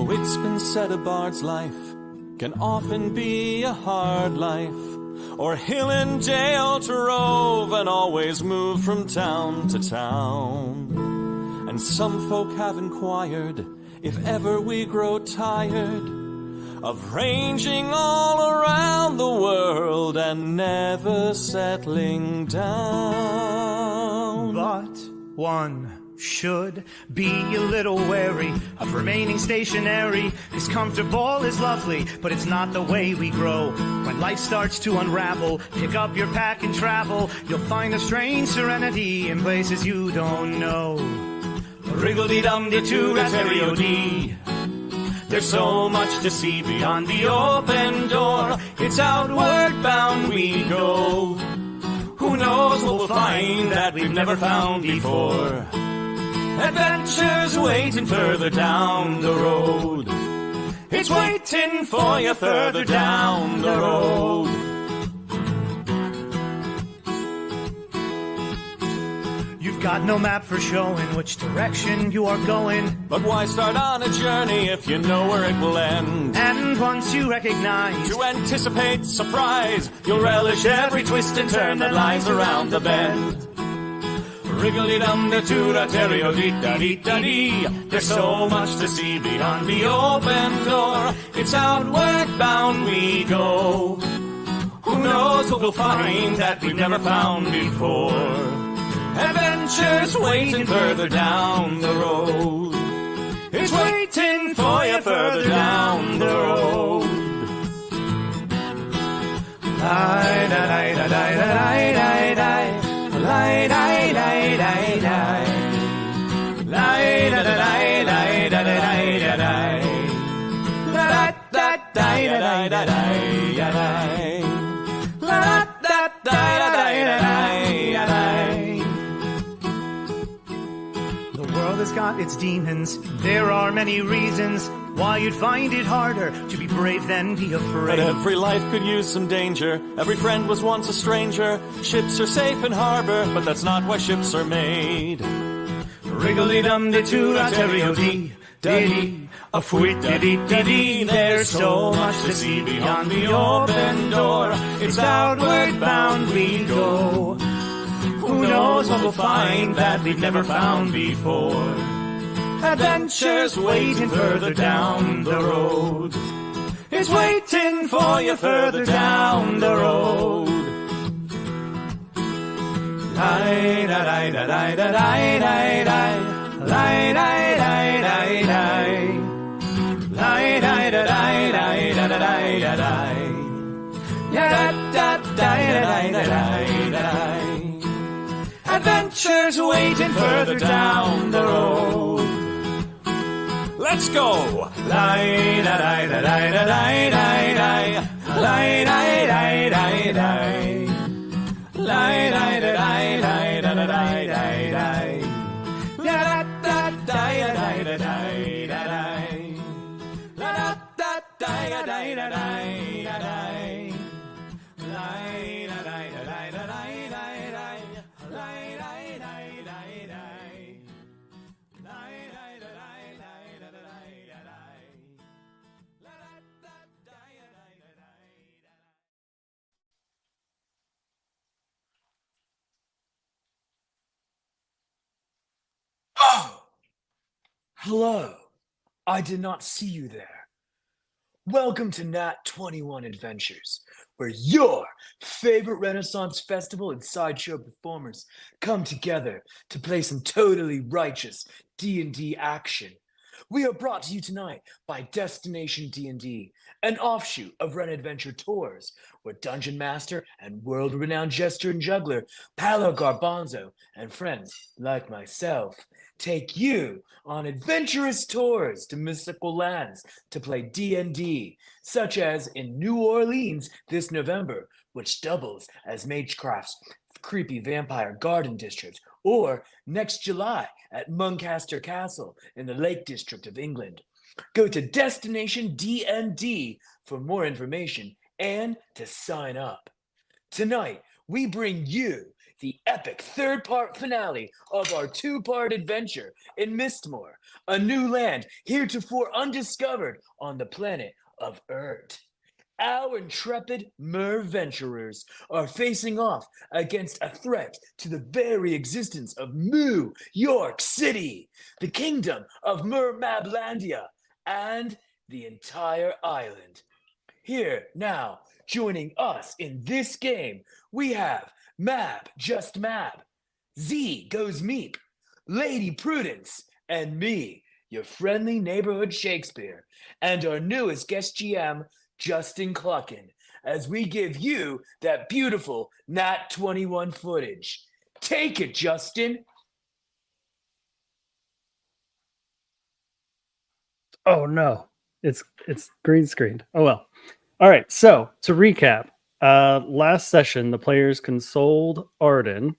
Oh, it's been said a bard's life can often be a hard life, or hill and dale to rove and always move from town to town. And some folk have inquired if ever we grow tired of ranging all around the world and never settling down. But one should be a little wary of remaining stationary, 'cause comfortable is lovely, but it's not the way we grow. When life starts to unravel, pick up your pack and travel. You'll find a strange serenity in places you don't know. Wriggle-dee-dum-dee-too-rat-terry-o-dee. There's so much to see beyond the open door. It's outward bound we go. Who knows what we'll find that we've never found before. Adventures waiting further down the road. It's waiting for you further down the road. You've got no map for showing which direction you are going. But why start on a journey if you know where it will end? And once you recognize, to anticipate surprise, you'll relish every twist and turn that lies around the bend. Wriggle-dee-dum-dee-too-da-terry-o-dee-da-dee-da-dee. There's so much to see beyond the open door. It's outward bound we go. Who knows what we'll find that we've never found before. Adventures waiting further down the road. It's waiting for you further down the road. Lie-da-lie-da-lie-da-lie-da-lie. Lie-da-lie-da-lie-da-lie. Lie-da-da-lie-da-lie-da-lie-da-lie. La-da-da-lie-da-lie-da-lie. La-da-da-lie-da-lie-da-lie. The world has got its demons. There are many reasons why you'd find it harder to be brave than be afraid. But every life could use some danger. Every friend was once a stranger. Ships are safe in harbor, but that's not why ships are made. Wriggle-dee-dum-dee-too-da-terry-o-dee-da-dee. A fweet-da-dee-da-dee. There's so much to see beyond the open door. It's outward bound we go. Who knows what we'll find that we've never found before. Adventures waiting further down the road. It's waiting for you further down the road. Lie-da-lie-da-lie-da-lie-da-lie. Lie-da-lie-da-lie-da-lie. Lie-da-lie-da-lie-da-lie-da-lie. Da-da-da-da-da-da-da-da-da. Adventures waiting further down the road. Let's go! Lie-da-lie-da-lie-da-lie-da-lie. Lie-da-lie-da-lie-da-lie. Lie-da-lie-da-lie-da-lie-da-lie. La-da-da-da-da-da-da-da-da. La-da-da-da-da-da-da-da-da. Oh! Hello. I did not see you there. Welcome to Nat 21 Adventures, where your favorite Renaissance festival and sideshow performers come together to play some totally righteous D&D action. We are brought to you tonight by Destination D&D, an offshoot of Ren Adventure Tours, where Dungeon Master and world-renowned jester and juggler Paolo Garbanzo and friends like myself take you on adventurous tours to mystical lands to play D&D, such as in New Orleans this November, which doubles as Magecraft's creepy vampire garden district, or next July at Muncaster Castle in the Lake District of England. Go to Destination D&D for more information and to sign up. Tonight, we bring you the epic third-part finale of our two-part adventure in Mystmor, a new land heretofore undiscovered on the planet of Urt. Our intrepid mer venturers are facing off against a threat to the very existence of New York City, the kingdom of Mermablandia, and the entire island. Here now, joining us in this game, we have Mab Just Mab, Z Goes Meep, Lady Prudence, and me, your friendly neighborhood Shakespeare, and our newest guest GM, Justin Cluckin, as we give you that beautiful Nat 21 footage. Take it, Justin. Oh no, it's green screened. Oh well. All right. So to recap, last session the players consoled Arden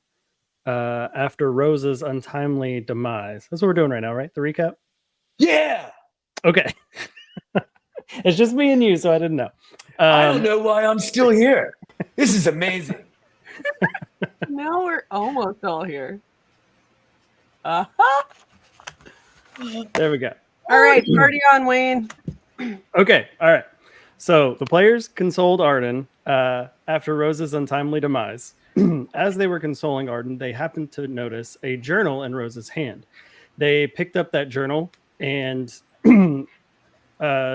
after Rose's untimely demise. That's what we're doing right now, right? The recap. Yeah! Okay. It's just me and you, so I didn't know. I don't know why I'm still here. This is amazing. Now we're almost all here. There we go. All right, party on, Wayne. Okay. All right. So the players consoled Arden after Rose's untimely demise. As they were consoling Arden, they happened to notice a journal in Rose's hand. They picked up that journal and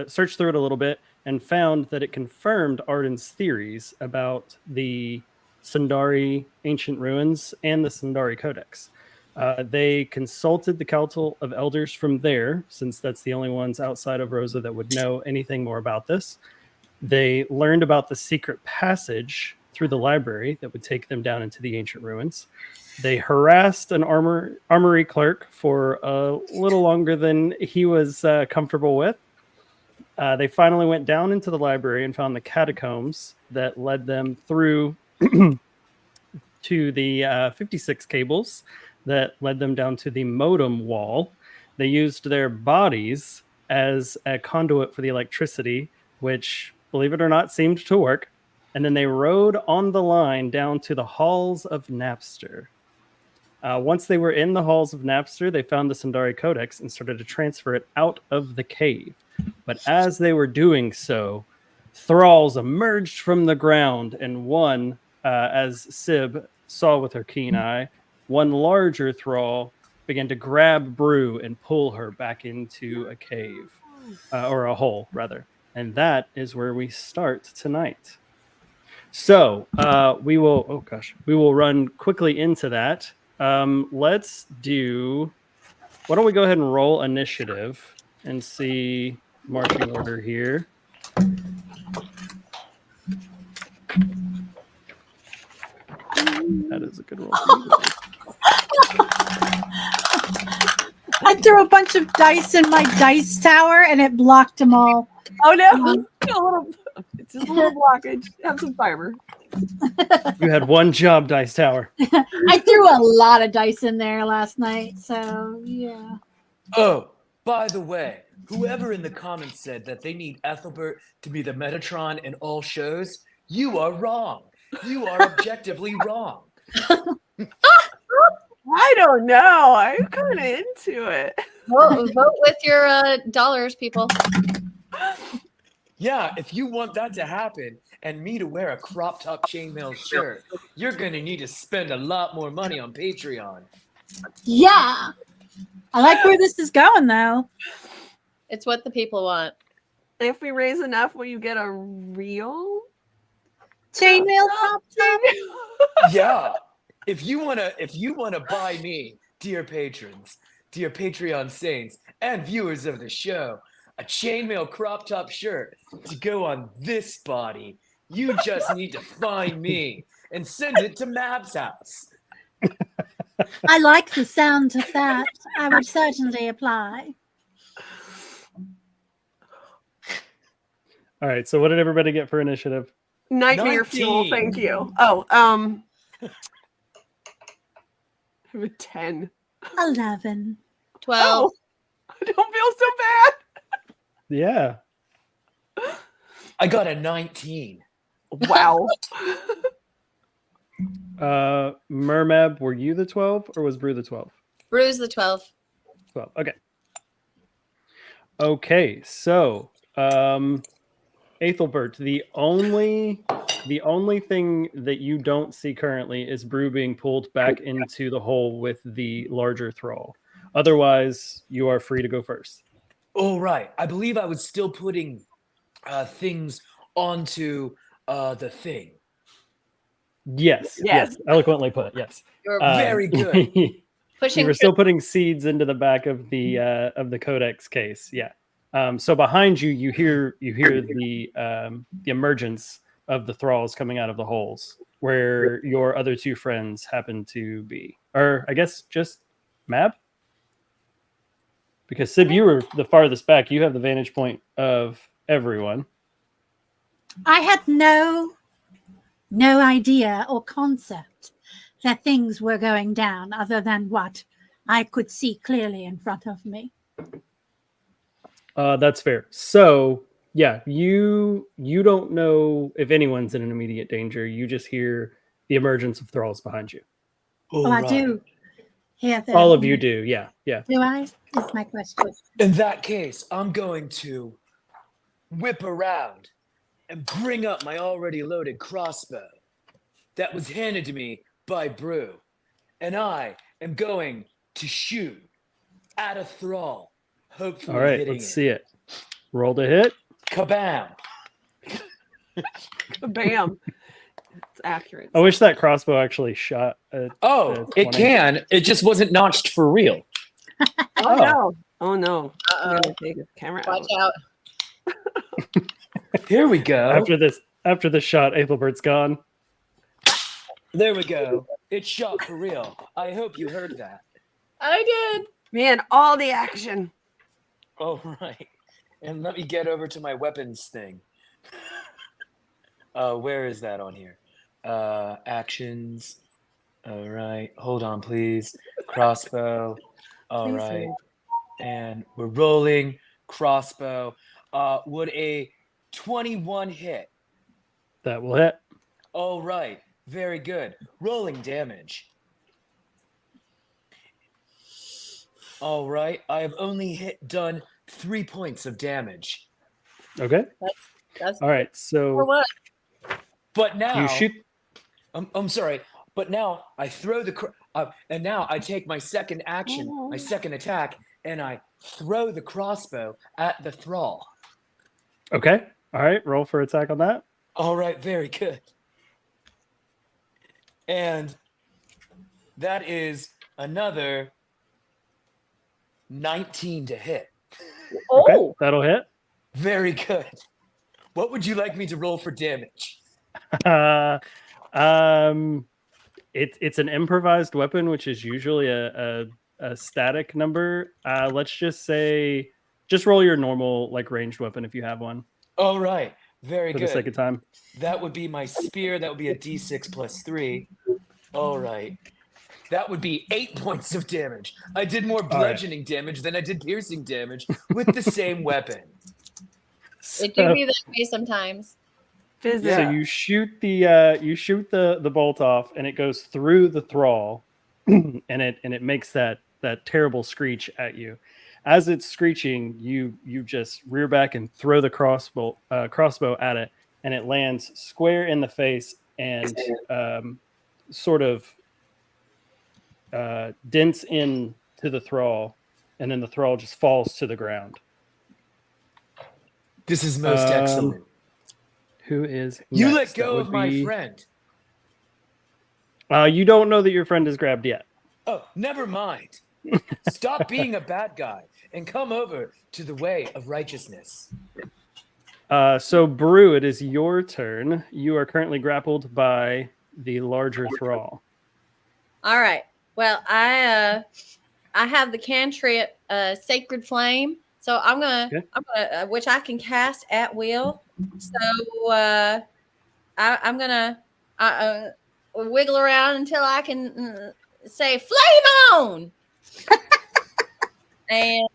searched through it a little bit and found that it confirmed Arden's theories about the Sundari ancient ruins and the Sundari Codex. They consulted the Council of Elders from there, since that's the only ones outside of Rosa that would know anything more about this. They learned about the secret passage through the library that would take them down into the ancient ruins. They harassed an armory clerk for a little longer than he was comfortable with. They finally went down into the library and found the catacombs that led them through to the 56 cables that led them down to the modem wall. They used their bodies as a conduit for the electricity, which, believe it or not, seemed to work. And then they rode on the line down to the halls of Napster. Once they were in the halls of Napster, they found the Sundari Codex and started to transfer it out of the cave. But as they were doing so, thralls emerged from the ground, and one, as Sib saw with her keen eye, one larger thrall began to grab Brew and pull her back into a cave, or a hole, rather. And that is where we start tonight. So we will run quickly into that. Let's do, why don't we go ahead and roll initiative and see marching order here. That is a good roll. I threw a bunch of dice in my dice tower and it blocked them all. Oh no! It's just a little blockage. Have some fiber. You had one job, Dice Tower. I threw a lot of dice in there last night, so yeah. Oh, by the way, whoever in the comments said that they need Ethelbert to be the Metatron in all shows, you are wrong. You are objectively wrong. I don't know. I'm kind of into it. Vote with your dollars, people. Yeah, if you want that to happen and me to wear a crop top chainmail shirt, you're going to need to spend a lot more money on Patreon. Yeah. I like where this is going, though. It's what the people want. If we raise enough, will you get a real Chainmail top top? Yeah. If you wanna buy me, dear patrons, dear Patreon saints, and viewers of the show, a chainmail crop top shirt to go on this body, you just need to find me and send it to Mab's house. I like the sound of that. I would certainly apply. All right, so what did everybody get for initiative? Nightmare 19. fuel, thank you. Oh, I have a 10. 11. 12. Oh, I don't feel so bad. Yeah. I got a 19. Wow. Mermab, were you the 12 or was Brew the 12? Bruise the 12. 12. Okay. Okay, so Ethelbert, the only thing that you don't see currently is Brew being pulled back into the hole with the larger thrall. Otherwise, you are free to go first. All right. I believe I was still putting things onto the thing. Yes, yes, eloquently put. Yes, You're Very good. you pushing were still putting seeds into the back of the codex case. Yeah. So behind you, you hear the emergence of the thralls coming out of the holes where your other two friends happen to be, or I guess just Mab, because Sib, you were the farthest back. You have the vantage point of everyone. I had no idea or concept that things were going down other than what I could see clearly in front of me. That's fair. So yeah, you don't know if anyone's in an immediate danger. You just hear the emergence of thralls behind you. All I right. do hear them. All of you do. Yeah, yeah. Do I? Is my question. In that case, I'm going to whip around and bring up my already loaded crossbow that was handed to me by Brew. And I am going to shoot at a thrall, hopefully All right, hitting let's it. see it. Roll to hit. Kabam! Bam. It's accurate. I wish that crossbow actually shot. Oh, it 20. can. It just wasn't notched for real. Oh, no. Oh, no. I'm Uh-oh. going to take his camera Watch out. out. Here we go. After this shot, Ethelbert's gone. There we go. It shot for real. I hope you heard that. I did. Man, all the action. All right. And let me get over to my weapons thing. Where is that on here? Actions. All right. Hold on, please. Crossbow. All Please right. hold. And we're rolling. Crossbow. Would a 21 hit? That will hit. All right. Very good. Rolling damage. All right. I have only done 3 points of damage. Okay. That's All right. for So what? But now you shoot. I'm sorry, but now I throw and now I take my second action, my second attack, and I throw the crossbow at the thrall. Okay. All right. Roll for attack on that. All right, very good. And that is another 19 to hit. Okay. Oh, That'll hit. Very good. What would you like me to roll for damage? It's an improvised weapon, which is usually a static number. Let's just say, just roll your normal like ranged weapon if you have one. All right, very For good. the sake of time. That would be my spear. That would be a d6 plus 3. All right. That would be 8 points of damage. I did more bludgeoning damage than I did piercing damage with the same weapon. it do be that way sometimes. Physics. So you shoot the bolt off, and it goes through the thrall, and it makes that terrible screech at you. As it's screeching, you just rear back and throw the crossbow at it, and it lands square in the face and sort of dents in to the thrall, and then the thrall just falls to the ground. This is most excellent. Who is You next? let go That of would my be- friend. You don't know that your friend is grabbed yet. Oh, never mind. Stop being a bad guy and come over to the way of righteousness. So Brew, it is your turn. You are currently grappled by the larger thrall. All right. Well, I have the cantrip Sacred Flame, so I'm gonna which I can cast at will. So I'm gonna wiggle around until I can say "Flame on," and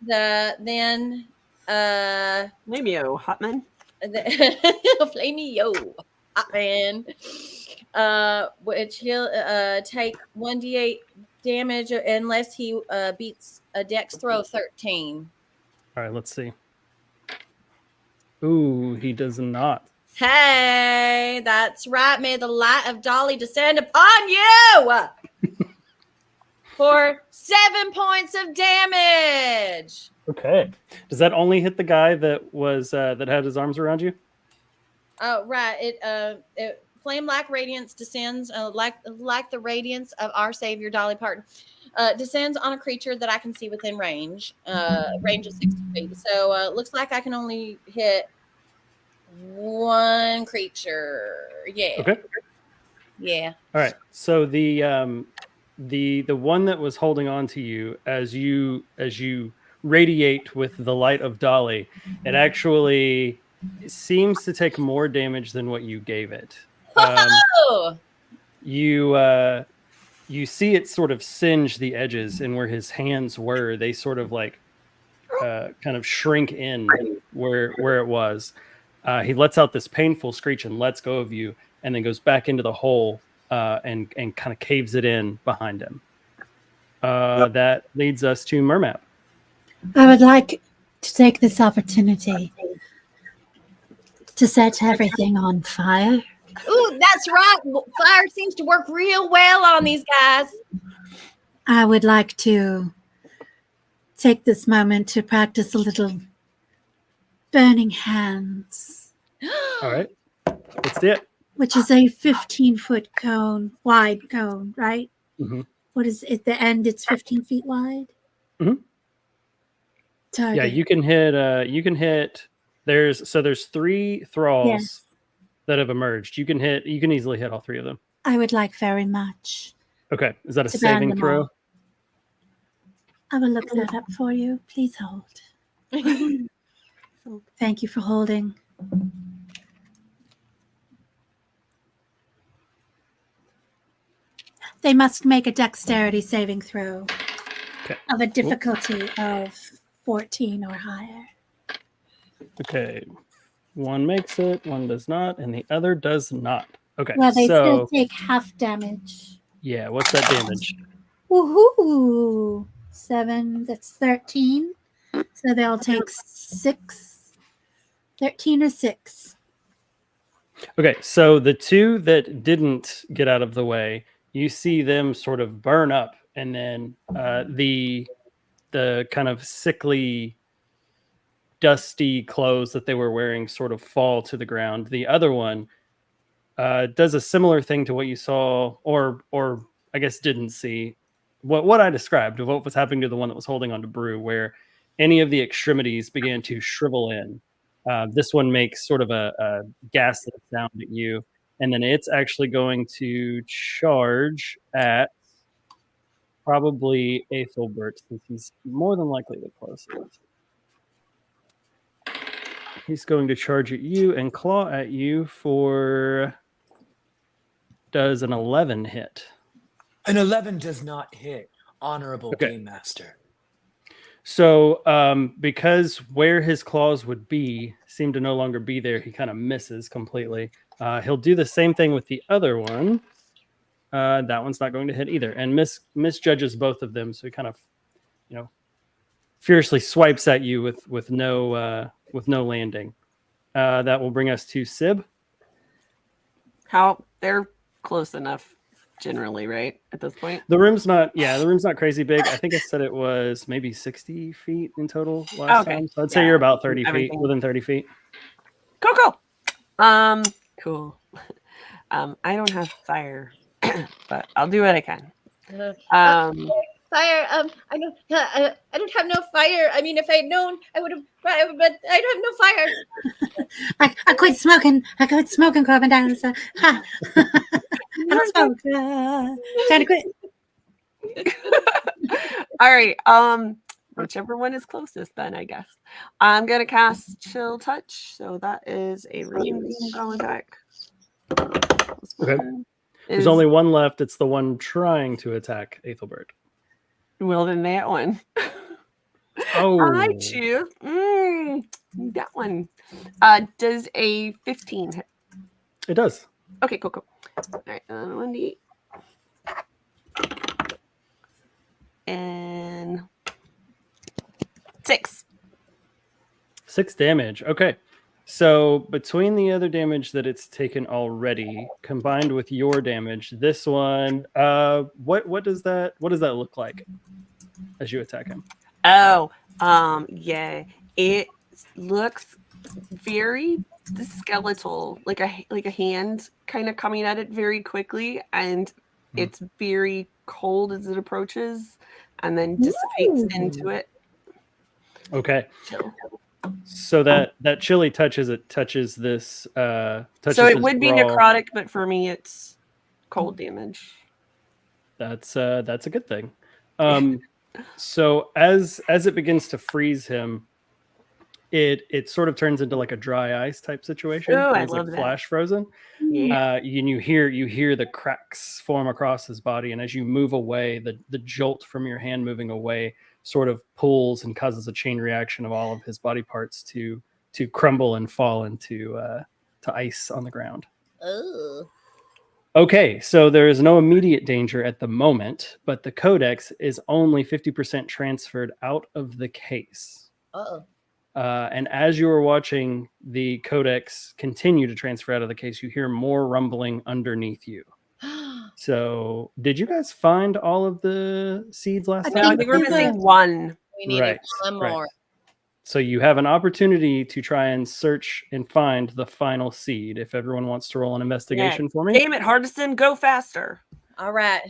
then Maybe Hotman. Flamey yo. and which he'll take 1d8 damage unless he beats a dex throw of 13. All right, let's see. Ooh, he does not. Hey, that's right. May the light of Dolly descend upon you for 7 points of damage. Okay. Does that only hit the guy that was that had his arms around you? Oh, right. It flame-like radiance descends like the radiance of our Savior Dolly Parton. Descends on a creature that I can see within range of 60 feet. So it looks like I can only hit one creature. Yeah. Okay. Yeah. All right. So the one that was holding on to you as you radiate with the light of Dolly, it actually seems to take more damage than what you gave it. Oh! You see it sort of singe the edges, and where his hands were, they sort of like kind of shrink in where it was. He lets out this painful screech and lets go of you, and then goes back into the hole and kind of caves it in behind him. That leads us to Mermap. I would like to take this opportunity to set everything on fire. Ooh, that's right. Fire seems to work real well on these guys. I would like to take this moment to practice a little burning hands. All right, let's do it. Which is a 15-foot cone, wide cone, right? Mm-hmm. What is it? The end, it's 15 feet wide? Mm-hmm. Target. Yeah, you can hit. There's 3 thralls that have emerged. You can easily hit all 3 of them. I would like very much. Okay, is that a saving throw? All. I will look that up for you. Please hold. Thank you for holding. They must make a dexterity saving throw of a difficulty of 14 or higher. Okay. One makes it, one does not, and the other does not. Okay. Well, they still take half damage. Yeah, what's that damage? Woohoo! 7, that's 13. So they'll take 6. 13 or 6. Okay, so the 2 that didn't get out of the way, you see them sort of burn up, and then the kind of sickly, dusty clothes that they were wearing sort of fall to the ground. The other one does a similar thing to what you saw, or I guess didn't see, what I described of what was happening to the one that was holding on to Brew, where any of the extremities began to shrivel in. This one makes sort of a ghastly sound at you, and then it's actually going to charge at probably Ethelbert, since he's more than likely the closest. He's going to charge at you and claw at you for... Does an 11 hit? An 11 does not hit. Honorable Game Master. So because where his claws would be seem to no longer be there, he kind of misses completely. He'll do the same thing with the other one. That one's not going to hit either, and misjudges both of them. So he kind of, fiercely swipes at you with no landing. That will bring us to Sib. How they're close enough, generally, right? At this point, the room's not crazy big. I think I said it was maybe 60 feet in total last time. So I'd say you're about 30 feet, within 30 feet. Cool. Cool. I don't have fire, but I'll do what I can. Fire. I don't have no fire. I mean, if I had known, I would have. But I don't have no fire. I quit smoking. Carbon dioxide. I don't smoke. Trying to quit. All right. Whichever one is closest, then I guess I'm gonna cast Chill Touch. So that is a ranged spell attack. Okay. There's only one left. It's the one trying to attack Ethelbert. Well, then that one. Oh, I choose that one. Does a 15 hit? It does. Okay, cool. All right, 1d8. And 6. 6 damage. Okay. So between the other damage that it's taken already, combined with your damage, this one, what does that look like as you attack him? Oh, yeah. It looks very skeletal, like a hand kind of coming at it very quickly, and it's very cold as it approaches, and then dissipates into it. Okay. Chill. So that chilly touch as it touches this So it would be necrotic, but for me it's cold damage. That's a good thing. So as it begins to freeze him, it sort of turns into like a dry ice type situation. Oh, I He's love like that. flash frozen. Yeah. You hear the cracks form across his body, and as you move away, the jolt from your hand moving away sort of pulls and causes a chain reaction of all of his body parts to crumble and fall into to ice on the ground. Ugh. Okay, so there is no immediate danger at the moment, but the codex is only 50% transferred out of the case. Uh-oh. And as you are watching the codex continue to transfer out of the case, you hear more rumbling underneath you. So, did you guys find all of the seeds last No, time? I think we're missing one. We need Right, one more. right. So you have an opportunity to try and search and find the final seed. If everyone wants to roll an investigation for me. Damn it, Hardison, go faster. All right.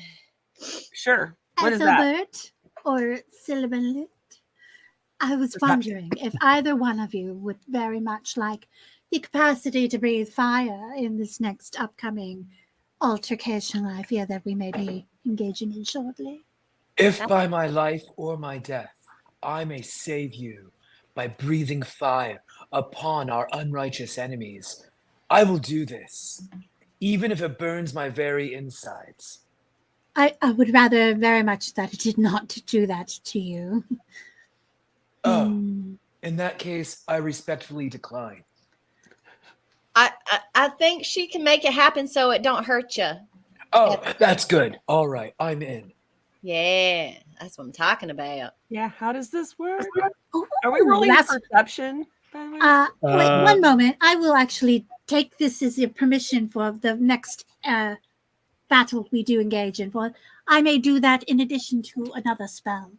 Sure. What is that? Ethelbert or Silverlit? I was wondering if either one of you would very much like the capacity to breathe fire in this next upcoming altercation I fear that we may be engaging in shortly. If by my life or my death I may save you by breathing fire upon our unrighteous enemies, I will do this, even if it burns my very insides. I would rather very much that it did not do that to you. Oh, in that case, I respectfully decline. I think she can make it happen so it don't hurt you. Oh, that's good. All right, I'm in. Yeah, that's what I'm talking about. Yeah, how does this work? Ooh, Are we rolling that's- perception? By the way? Wait, one moment. I will actually take this as a permission for the next battle we do engage in. For I may do that in addition to another spell.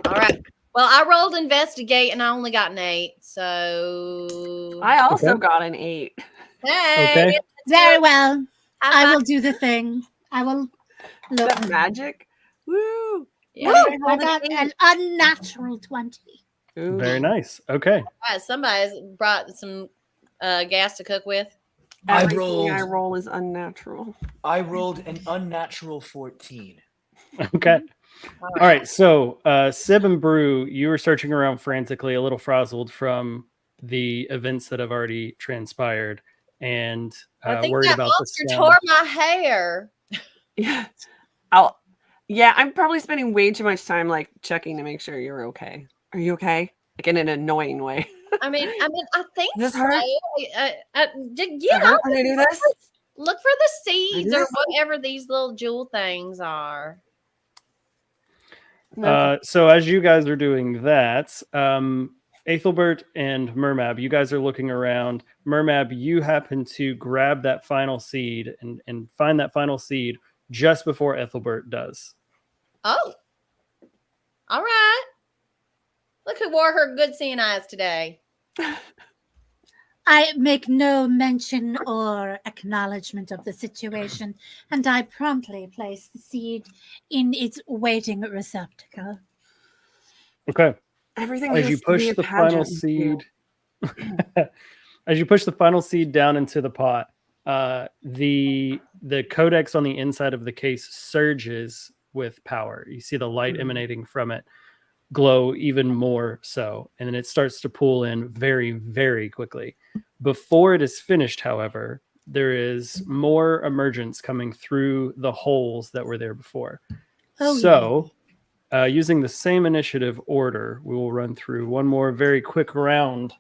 All right. Well, I rolled investigate and I only got an 8. So I also got an 8. hey, Okay. Very well. I high will do the thing. I will Is look. that magic? Woo! Yeah. Woo, I got an unnatural 20. Ooh. Very nice. Okay. Somebody's brought some gas to cook with. Everything I roll is unnatural. I rolled an unnatural 14. Okay. All right. So, Sib and Brew, you were searching around frantically, a little frazzled from the events that have already transpired, and I think worried that about the monster sound. tore my hair. Yeah. I'm probably spending way too much time like checking to make sure you're okay. Are you okay? Like in an annoying way. I mean, I think This so. hurt? Look Can I do this? for the seeds or this? whatever these little jewel things are. So as you guys are doing that, Ethelbert and Mermab, you guys are looking around. Mermab, you happen to grab that final seed and find that final seed just before Ethelbert does. Oh, all right. Look who wore her good seeing eyes today. I make no mention or acknowledgement of the situation, and I promptly place the seed in its waiting receptacle. Okay. Everything As has you to be push a the final pageant. seed, as you push the final seed down into the pot, the codex on the inside of the case surges with power. You see the light emanating from it glow even more so, and then it starts to pull in very, very quickly. Before it is finished, however, there is more emergence coming through the holes that were there before. Using the same initiative order, we will run through one more very quick round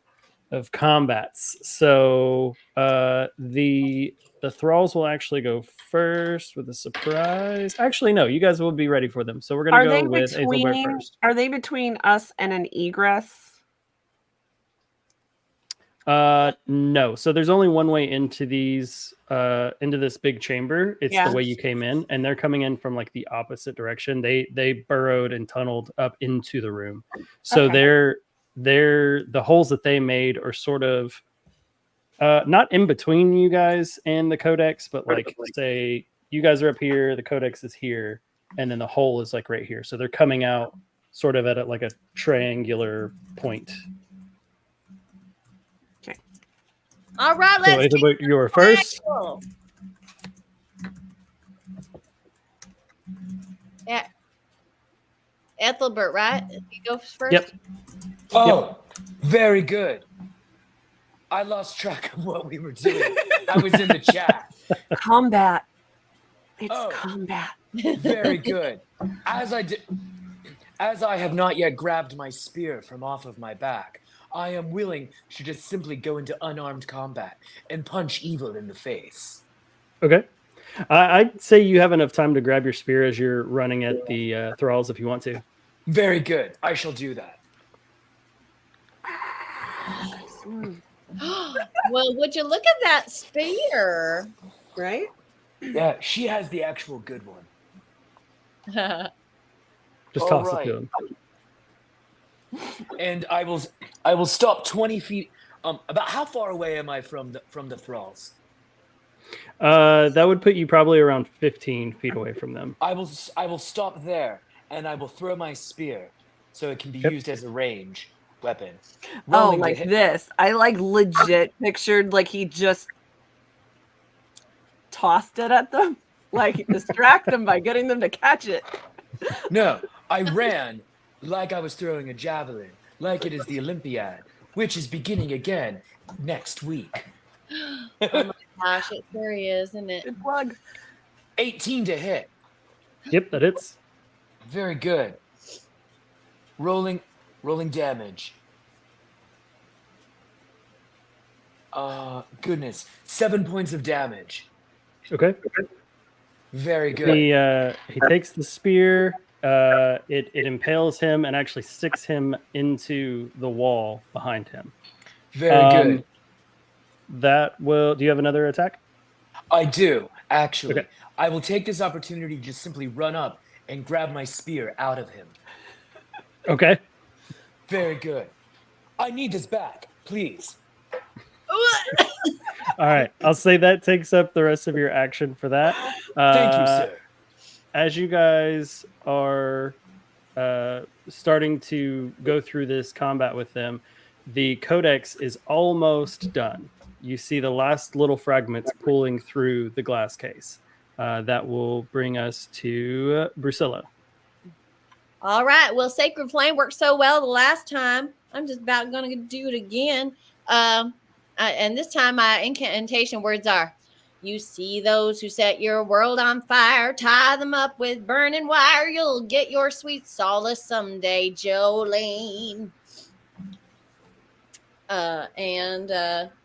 of combats. So the thralls will actually go first with a surprise. Actually, no, you guys will be ready for them. So we're gonna go with Ethelbert first. Are they between us and an egress? No. So there's only one way into these into this big chamber. It's the way you came in, and they're coming in from like the opposite direction. They burrowed and tunneled up into the room. So they're the holes that they made are sort of not in between you guys and the codex, but like say you guys are up here, the codex is here, and then the hole is like right here. So they're coming out sort of at like a triangular point. All right, let's. So you were first. Yeah, Ethelbert, right? You go first. Yep. Oh, very good. I lost track of what we were doing. I was in the chat. Combat. It's combat. Very good. As I have not yet grabbed my spear from off of my back, I am willing to just simply go into unarmed combat and punch evil in the face. Okay. I'd say you have enough time to grab your spear as you're running at the thralls if you want to. Very good. I shall do that. Well, would you look at that spear? Right? Yeah, she has the actual good one. Just toss it to him. And I will stop 20 feet. About how far away am I from the thralls? That would put you probably around 15 feet away from them. I will stop there, and I will throw my spear, so it can be used as a range weapon. Rolling like this. I like legit pictured like he just tossed it at them, like distract them by getting them to catch it. No, I ran like I was throwing a javelin, like it is the Olympiad, which is beginning again next week. Oh my gosh, it sure is, isn't it? Good plug. 18 to hit. Yep, that hits. Very good. Rolling damage. Goodness. 7 points of damage. Okay. Very good. He takes the spear. It impales him and actually sticks him into the wall behind him. Very good. Do you have another attack? I do, actually. Okay. I will take this opportunity to just simply run up and grab my spear out of him. Okay. Very good. I need this back, please. All right. I'll say that takes up the rest of your action for that. Thank you, sir. As you guys are starting to go through this combat with them, the codex is almost done. You see the last little fragments pulling through the glass case. That will bring us to Brusilla. All right. Well, Sacred Flame worked so well the last time. I'm just about going to do it again. And this time my incantation words are, you see those who set your world on fire, tie them up with burning wire. You'll get your sweet solace someday, Jolene.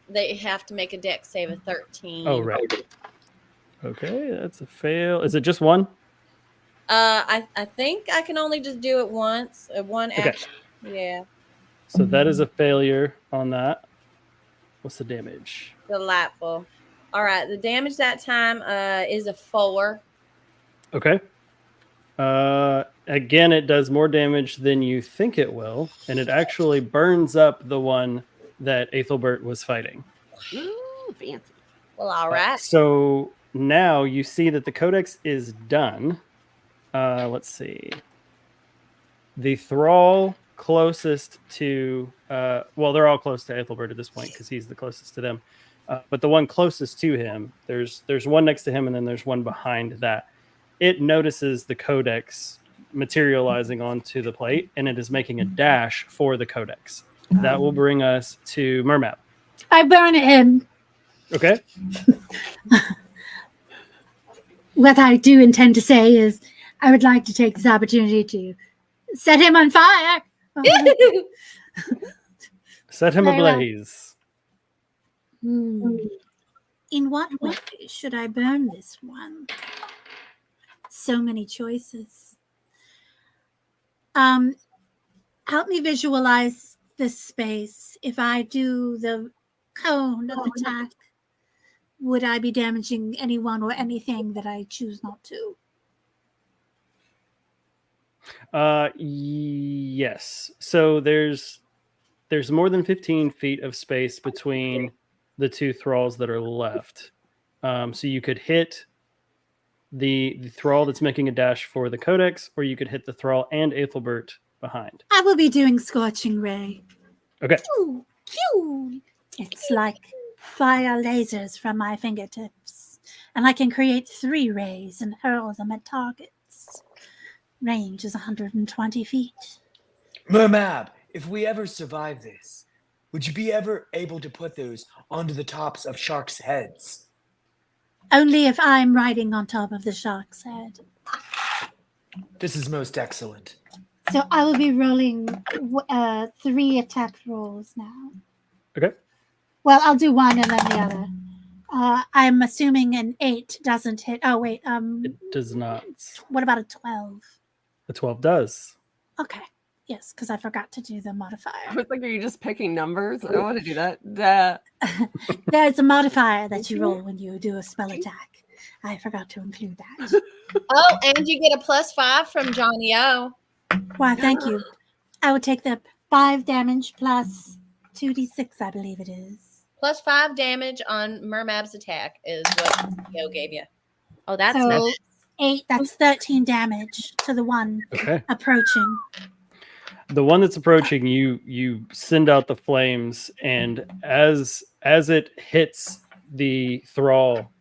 They have to make a dex save of 13. Oh, right. Okay, that's a fail. Is it just one? I think I can only just do it once. One action. Yeah. So that is a failure on that. What's the damage? Delightful. All right. The damage that time is a 4. Okay. Again, it does more damage than you think it will, and it actually burns up the one that Ethelbert was fighting. Ooh, fancy. Well, all right. So now you see that the codex is done. Let's see. The thrall closest to, well, they're all close to Ethelbert at this point because he's the closest to them. But the one closest to him, there's one next to him, and then there's one behind that. It notices the codex materializing onto the plate, and it is making a dash for the codex. That will bring us to Mermap. I burn him. Okay. What I do intend to say is I would like to take this opportunity to set him on fire. Set him Very well. ablaze. In what way should I burn this one? So many choices. Help me visualize this space. If I do the cone of attack, would I be damaging anyone or anything that I choose not to? Yes. So there's more than 15 feet of space between the two thralls that are left. So you could hit the thrall that's making a dash for the codex, or you could hit the thrall and Ethelbert behind. I will be doing Scorching Ray. Okay. Pew, pew. It's like fire lasers from my fingertips, and I can create 3 rays and hurl them at targets. Range is 120 feet. Mermab, if we ever survive this, would you be ever able to put those onto the tops of sharks' heads? Only if I'm riding on top of the shark's head. This is most excellent. So I will be rolling 3 attack rolls now. Okay. Well, I'll do one and then the other. I'm assuming an 8 doesn't hit. Oh wait, It does not. what about a 12? The 12 does. Okay, yes, because I forgot to do the I modifier. was like, are you just picking numbers? I want to do that. There's a modifier that you roll when you do a spell attack. I forgot to include that. Oh, and you get a +5 from Johnny O. Why, thank you. I would take the 5 damage plus 2d6, I believe it is. +5 damage on Mermab's attack is what Yo gave you. Oh, that's So nice. 8, that's 13 damage to the one Okay. approaching. The one that's approaching, you send out the flames, and as it hits the thrall,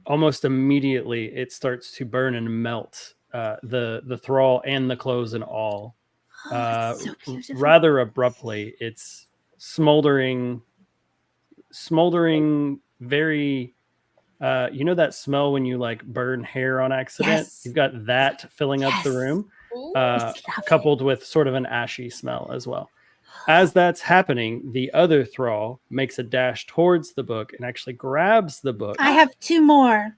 almost immediately it starts to burn and melt. The thrall and the clothes and all. Oh, it's so beautiful. Rather abruptly. It's smoldering very you know that smell when you like burn hair on accident? Yes. You've got that filling up the Yes. room, Ooh. coupled with sort of an ashy smell as well. As that's happening, the other thrall makes a dash towards the book and actually grabs the book. I have 2 more.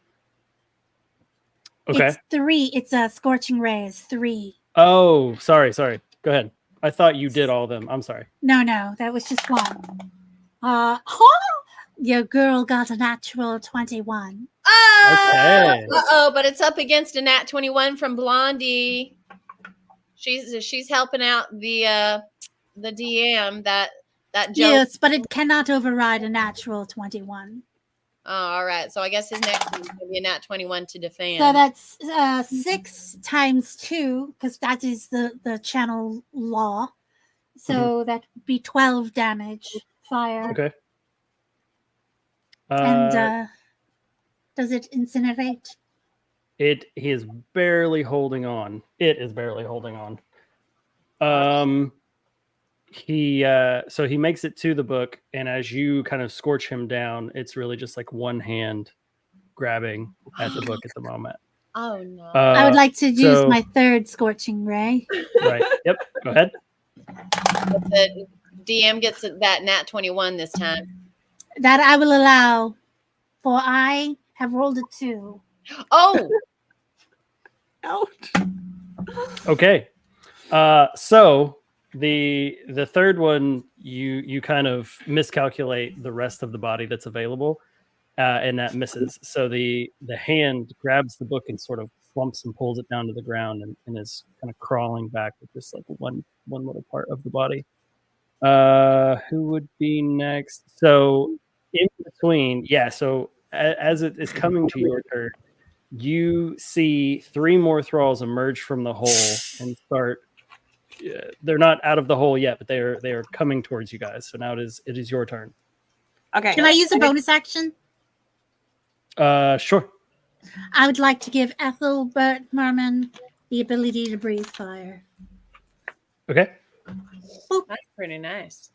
Okay. It's 3. It's a Scorching Ray is 3. Oh, sorry. Go ahead. I thought you did all of them. I'm sorry. No, that was just 1. Your girl got a natural 21. Okay. Uh-oh, but it's up against a nat 21 from Blondie. She's helping out the DM that joke. Yes, but it cannot override a natural 21. Oh, all right. So I guess his next one's gonna be a nat 21 to defend. So that's 6 times 2, because that is the channel law. So that would be 12 damage fire. Okay. And does it incinerate? He is barely holding on. It is barely holding on. So he makes it to the book, and as you kind of scorch him down, it's really just like one hand grabbing at the book at the moment. Oh no. I would like to use my 3rd Scorching Ray. Right. Yep. Go ahead. The DM gets that nat 21 this time. That I will allow, for I have rolled a 2. Oh, Ouch. Okay. So the third one, you kind of miscalculate the rest of the body that's available, and that misses. So the hand grabs the book and sort of slumps and pulls it down to the ground, and is kind of crawling back with just like one little part of the body. Who would be next? So in between, so as it is coming to your turn, you see 3 more thralls emerge from the hole and start. They're not out of the hole yet, but they are coming towards you guys. So now it is your turn. Okay. Can I use a bonus action? Sure. I would like to give Ethelbert Merman the ability to breathe fire. Okay. that's pretty nice.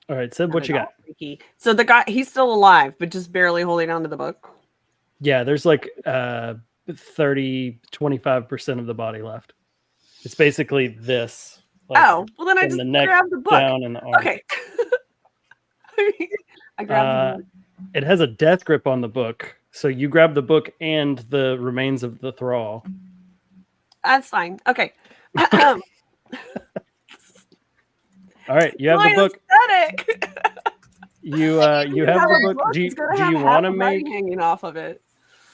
All right, Sid, what you got? Freaky. So the guy, he's still alive, but just barely holding on to the book. Yeah, there's like 25% of the body left. It's basically this, Well then I from just the neck grabbed the book. down and the arm. Okay. I grabbed the book. It has a death grip on the book, so you grab the book and the remains of the thrall. That's fine. Okay. All right, you have the book. Aesthetic. You have the book. Do you want to make hanging off of it?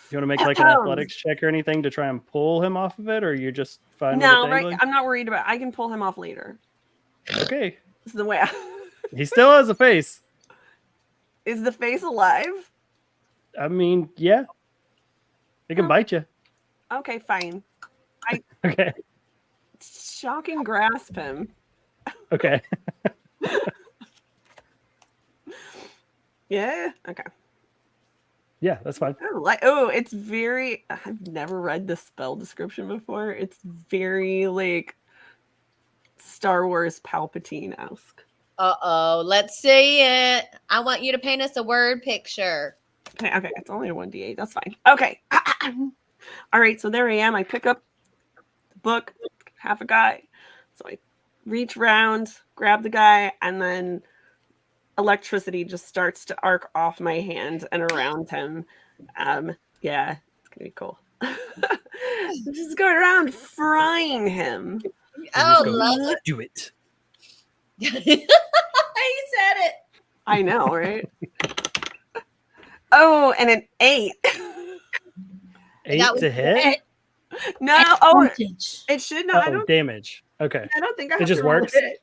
Do you want to make like an athletics check or anything to try and pull him off of it, or you're just fine with it No, dangling? right. I'm not worried about it. I can pull him off later. Okay. This is the way. He still has a face. Is the face alive? I mean, yeah. It can bite you. Okay, fine. Okay. Shocking grasp him. Okay. Yeah. Okay. Yeah, that's fine. It's very. I've never read the spell description before. It's very like Star Wars Palpatine-esque. Let's see it. I want you to paint us a word picture. Okay. It's only a 1d8. That's fine. Okay. All right. So there I am. I pick up the book, half a guy. So I reach round, grab the guy, and then electricity just starts to arc off my hand and around him. Yeah, it's gonna be cool. Just go around frying him. Love it. Do it. He said it. I know, right? Oh, and an 8. 8 to hit? No, Advantage. it should not. I don't. Damage. Okay. I don't think I It have just to roll works? it.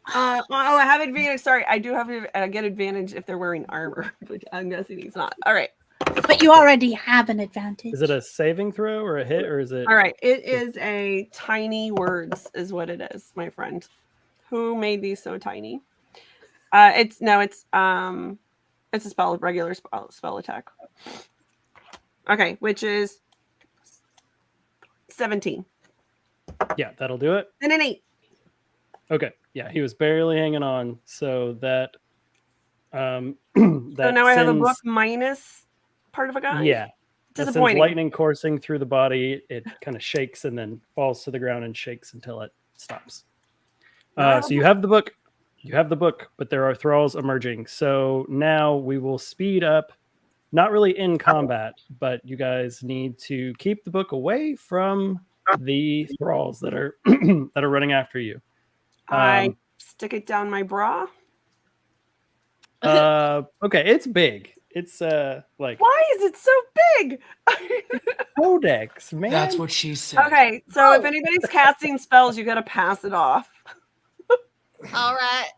I have advantage. Sorry, I do have to get advantage if they're wearing armor, which I'm guessing he's not. All right. But you already have an advantage. Is it a saving throw or a hit, or is it? All right. It is a tiny words, is what it is, my friend. Who made these so tiny? It's a spell, regular spell attack. Okay, which is 17. Yeah, that'll do it. And an 8. Okay. Yeah, he was barely hanging on, so that. that So now I have a sends- book minus part of a guy. Yeah. That sends Disappointing. lightning coursing through the body. It kind of shakes and then falls to the ground and shakes until it stops. So you have the book. You have the book, but there are thralls emerging. So now we will speed up. Not really in combat, but you guys need to keep the book away from the thralls that are that are running after you. I stick it down my bra. Okay, it's big. It's like Why is it so big? codex, man. That's what she said. Okay, so if anybody's casting spells, you got to pass it off. All right.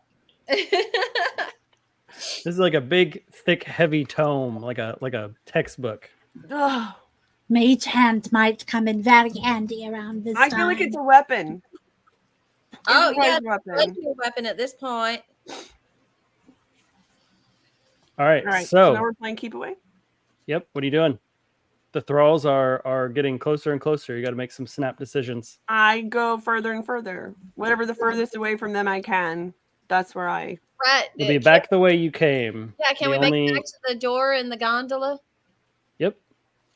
This is like a big, thick, heavy tome, like a textbook. Ugh, Mage hand might come in very handy around this I time. feel like it's a weapon. Oh, yeah. Improvised weapon. Like your weapon at this point. All right, All right, so now we're playing keep away. yep. What are you doing? The thralls are getting closer and closer. You got to make some snap decisions. I go further and further. Whatever the furthest away from them I can. That's where I. Right. You'll be back the way you came. Yeah, can The we only- make it back to the door in the gondola? Yep.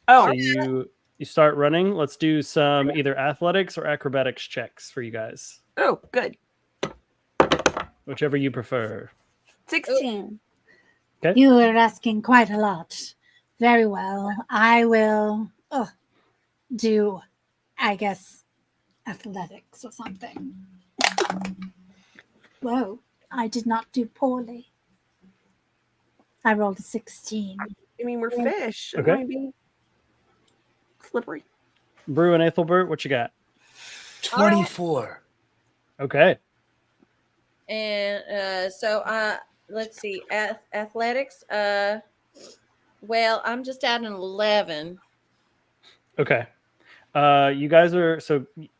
Oh, So you start running. Let's do some either athletics or acrobatics checks for you guys, oh, good. whichever you prefer. 16. You are asking quite a lot. Very well. I will do, I guess, athletics or something. Whoa, I did not do poorly. I rolled a 16. I mean, we're fish. It Okay. might be slippery. Brew and Ethelbert, what you got? 24. Okay. And so let's see. Athletics. Well, I'm just at an 11. Okay. You guys are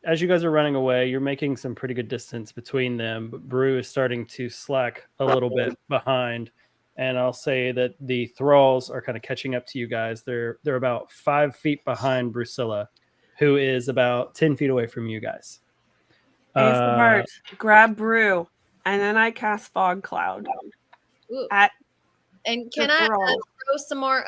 as you guys are running away, you're making some pretty good distance between them, but Brew is starting to slack a little bit behind. And I'll say that the thralls are kind of catching up to you guys. They're about 5 feet behind Drusilla, who is about 10 feet away from you guys. Bart, grab Brew, and then I cast Fog Cloud. Ooh. At And can the I thrall. throw some more?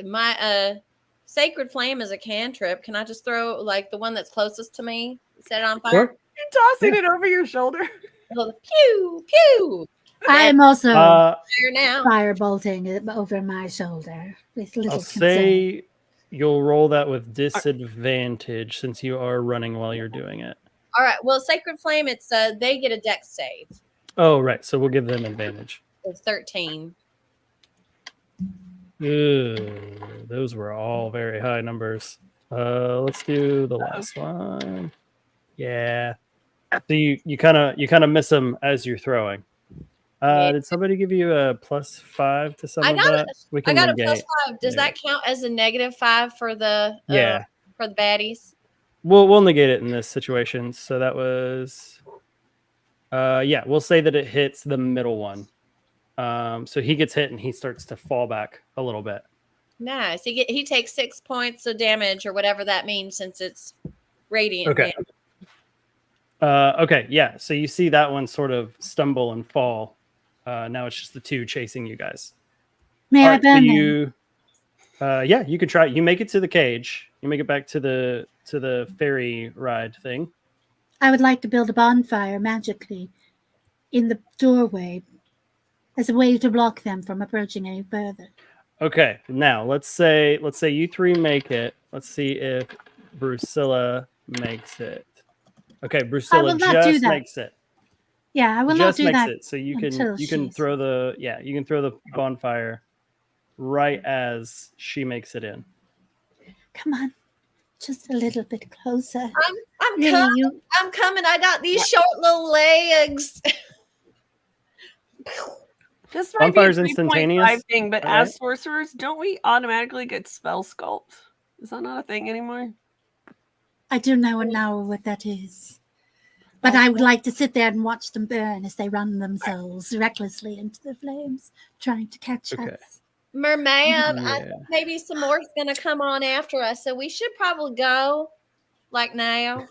My Sacred Flame is a cantrip. Can I just throw like the one that's closest to me? Set it on fire. Sure. You're tossing it over your shoulder. A little pew pew. I'm also Uh, Fire now. firebolting it over my shoulder with little I'll concern. say you'll roll that with disadvantage since you are running while you're doing it. All right. Well, Sacred Flame, it's they get a dex save. Oh, right. So we'll give them advantage. It's 13. Ugh, those were all very high numbers. Let's do the last one. Yeah. So you kind of miss them as you're throwing. Yeah. Did somebody give you a +5 to some I of got that? We I got a negate. +5. Does that count as a -5 for the Yeah. for the baddies? We'll negate it in this situation. So that was yeah, we'll say that it hits the middle one. So he gets hit and he starts to fall back a little bit. Nice. He takes 6 points of damage or whatever that means since it's radiant. Okay. damage. Okay, yeah. So you see that one sort of stumble and fall. Now it's just the two chasing you guys. May All I right, so burn them? you yeah, you could try. You make it to the cage. You make it back to the ferry ride thing. I would like to build a bonfire magically in the doorway as a way to block them from approaching any further. Okay, now let's say you three make it. Let's see if Drusilla makes it. Okay, Drusilla will not do just that. makes it. Yeah, I will not Just do makes that. it. So you until can she's- throw the bonfire right as she makes it in. Come on, just a little bit closer. I'm Really, coming. you? I'm coming. I got these short little legs. This might Bonfire's be a 3.5 instantaneous, thing, but right? as sorcerers, don't we automatically get spell sculpt? Is that not a thing anymore? I do know now what that is. But I would like to sit there and watch them burn as they run themselves recklessly into the flames, trying to catch Okay. us. Mermaid, I Yeah. think maybe some more is going to come on after us, so we should probably go like now.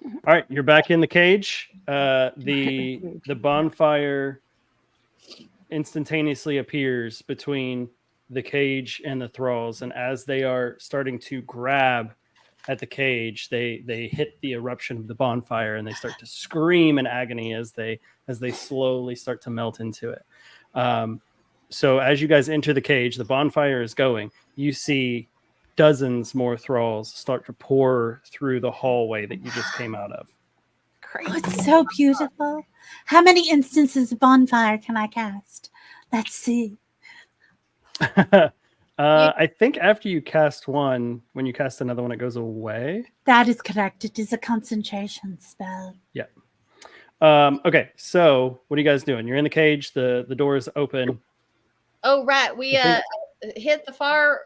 All right, you're back in the cage. The bonfire instantaneously appears between the cage and the thralls, and as they are starting to grab at the cage, they hit the eruption of the bonfire and they start to scream in agony as they slowly start to melt into it. So as you guys enter the cage, the bonfire is going. You see dozens more thralls start to pour through the hallway that you just came out of. Crazy. Oh, it's so beautiful. How many instances of bonfire can I cast? Let's see. I think after you cast one, when you cast another one, it goes away. That is correct. It is a concentration spell. Yeah. Okay, so what are you guys doing? You're in the cage. The door is open. Oh, right. We I hit the far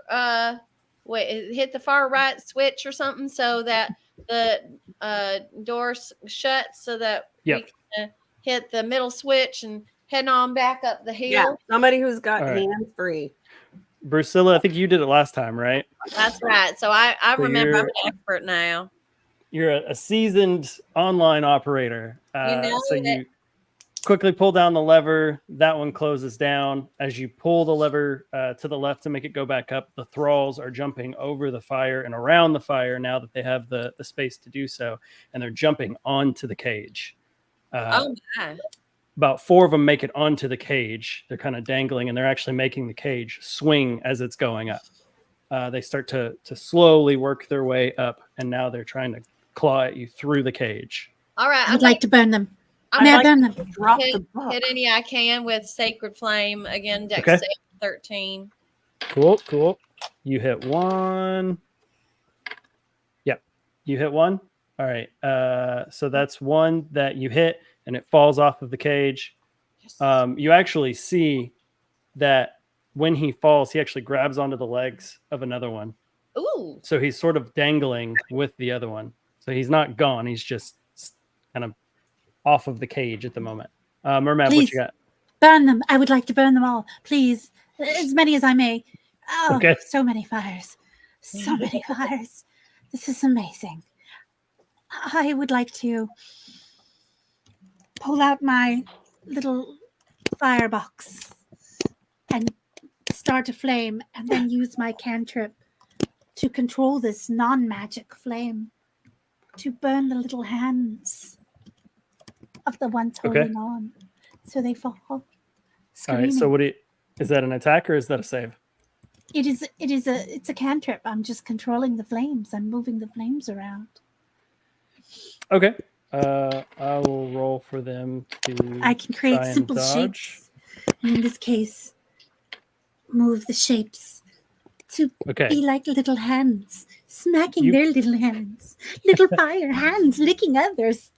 hit the far right switch or something so that the door shuts so that Yep. we can hit the middle switch and head on back up the hill. Yeah, somebody who's got All right. hands free. Drusilla, I think you did it last time, right? That's right. So I So remember I'm you're- an expert now. You're a seasoned online operator. know So that- you quickly pull down the lever. That one closes down. As you pull the lever to the left to make it go back up, the thralls are jumping over the fire and around the fire now that they have the space to do so. And they're jumping onto the cage. Oh my. About 4 of them make it onto the cage. They're kind of dangling and they're actually making the cage swing as it's going up. They start to slowly work their way up. And now they're trying to claw at you through the cage. All right. I'd like to burn them. I'm May I like burn them? Drop hit, the book. hit any I can with Sacred Flame. Again, Dex Okay. save 13. Cool. You hit 1. Yep. You hit 1. All right. So that's 1 that you hit and it falls off of the cage. Yes. You actually see that when he falls, he actually grabs onto the legs of another one. Ooh. So he's sort of dangling with the other one. So he's not gone. He's just kind of off of the cage at the moment. Merman, what Please. you got? Burn them. I would like to burn them all. Please. As many as I may. Oh, Okay. so many fires. So many fires. This is amazing. I would like to pull out my little firebox and start a flame and then use my cantrip to control this non-magic flame, to burn the little hands of the ones holding on, so they fall. Screaming. All right. So is that an attack or is that a save? It's a cantrip. I'm just controlling the flames. I'm moving the flames around. Okay. I will roll for them to. I can create try and simple dodge. shapes, and in this case, move the shapes to be like little hands, smacking their little hands, little fire hands, licking others.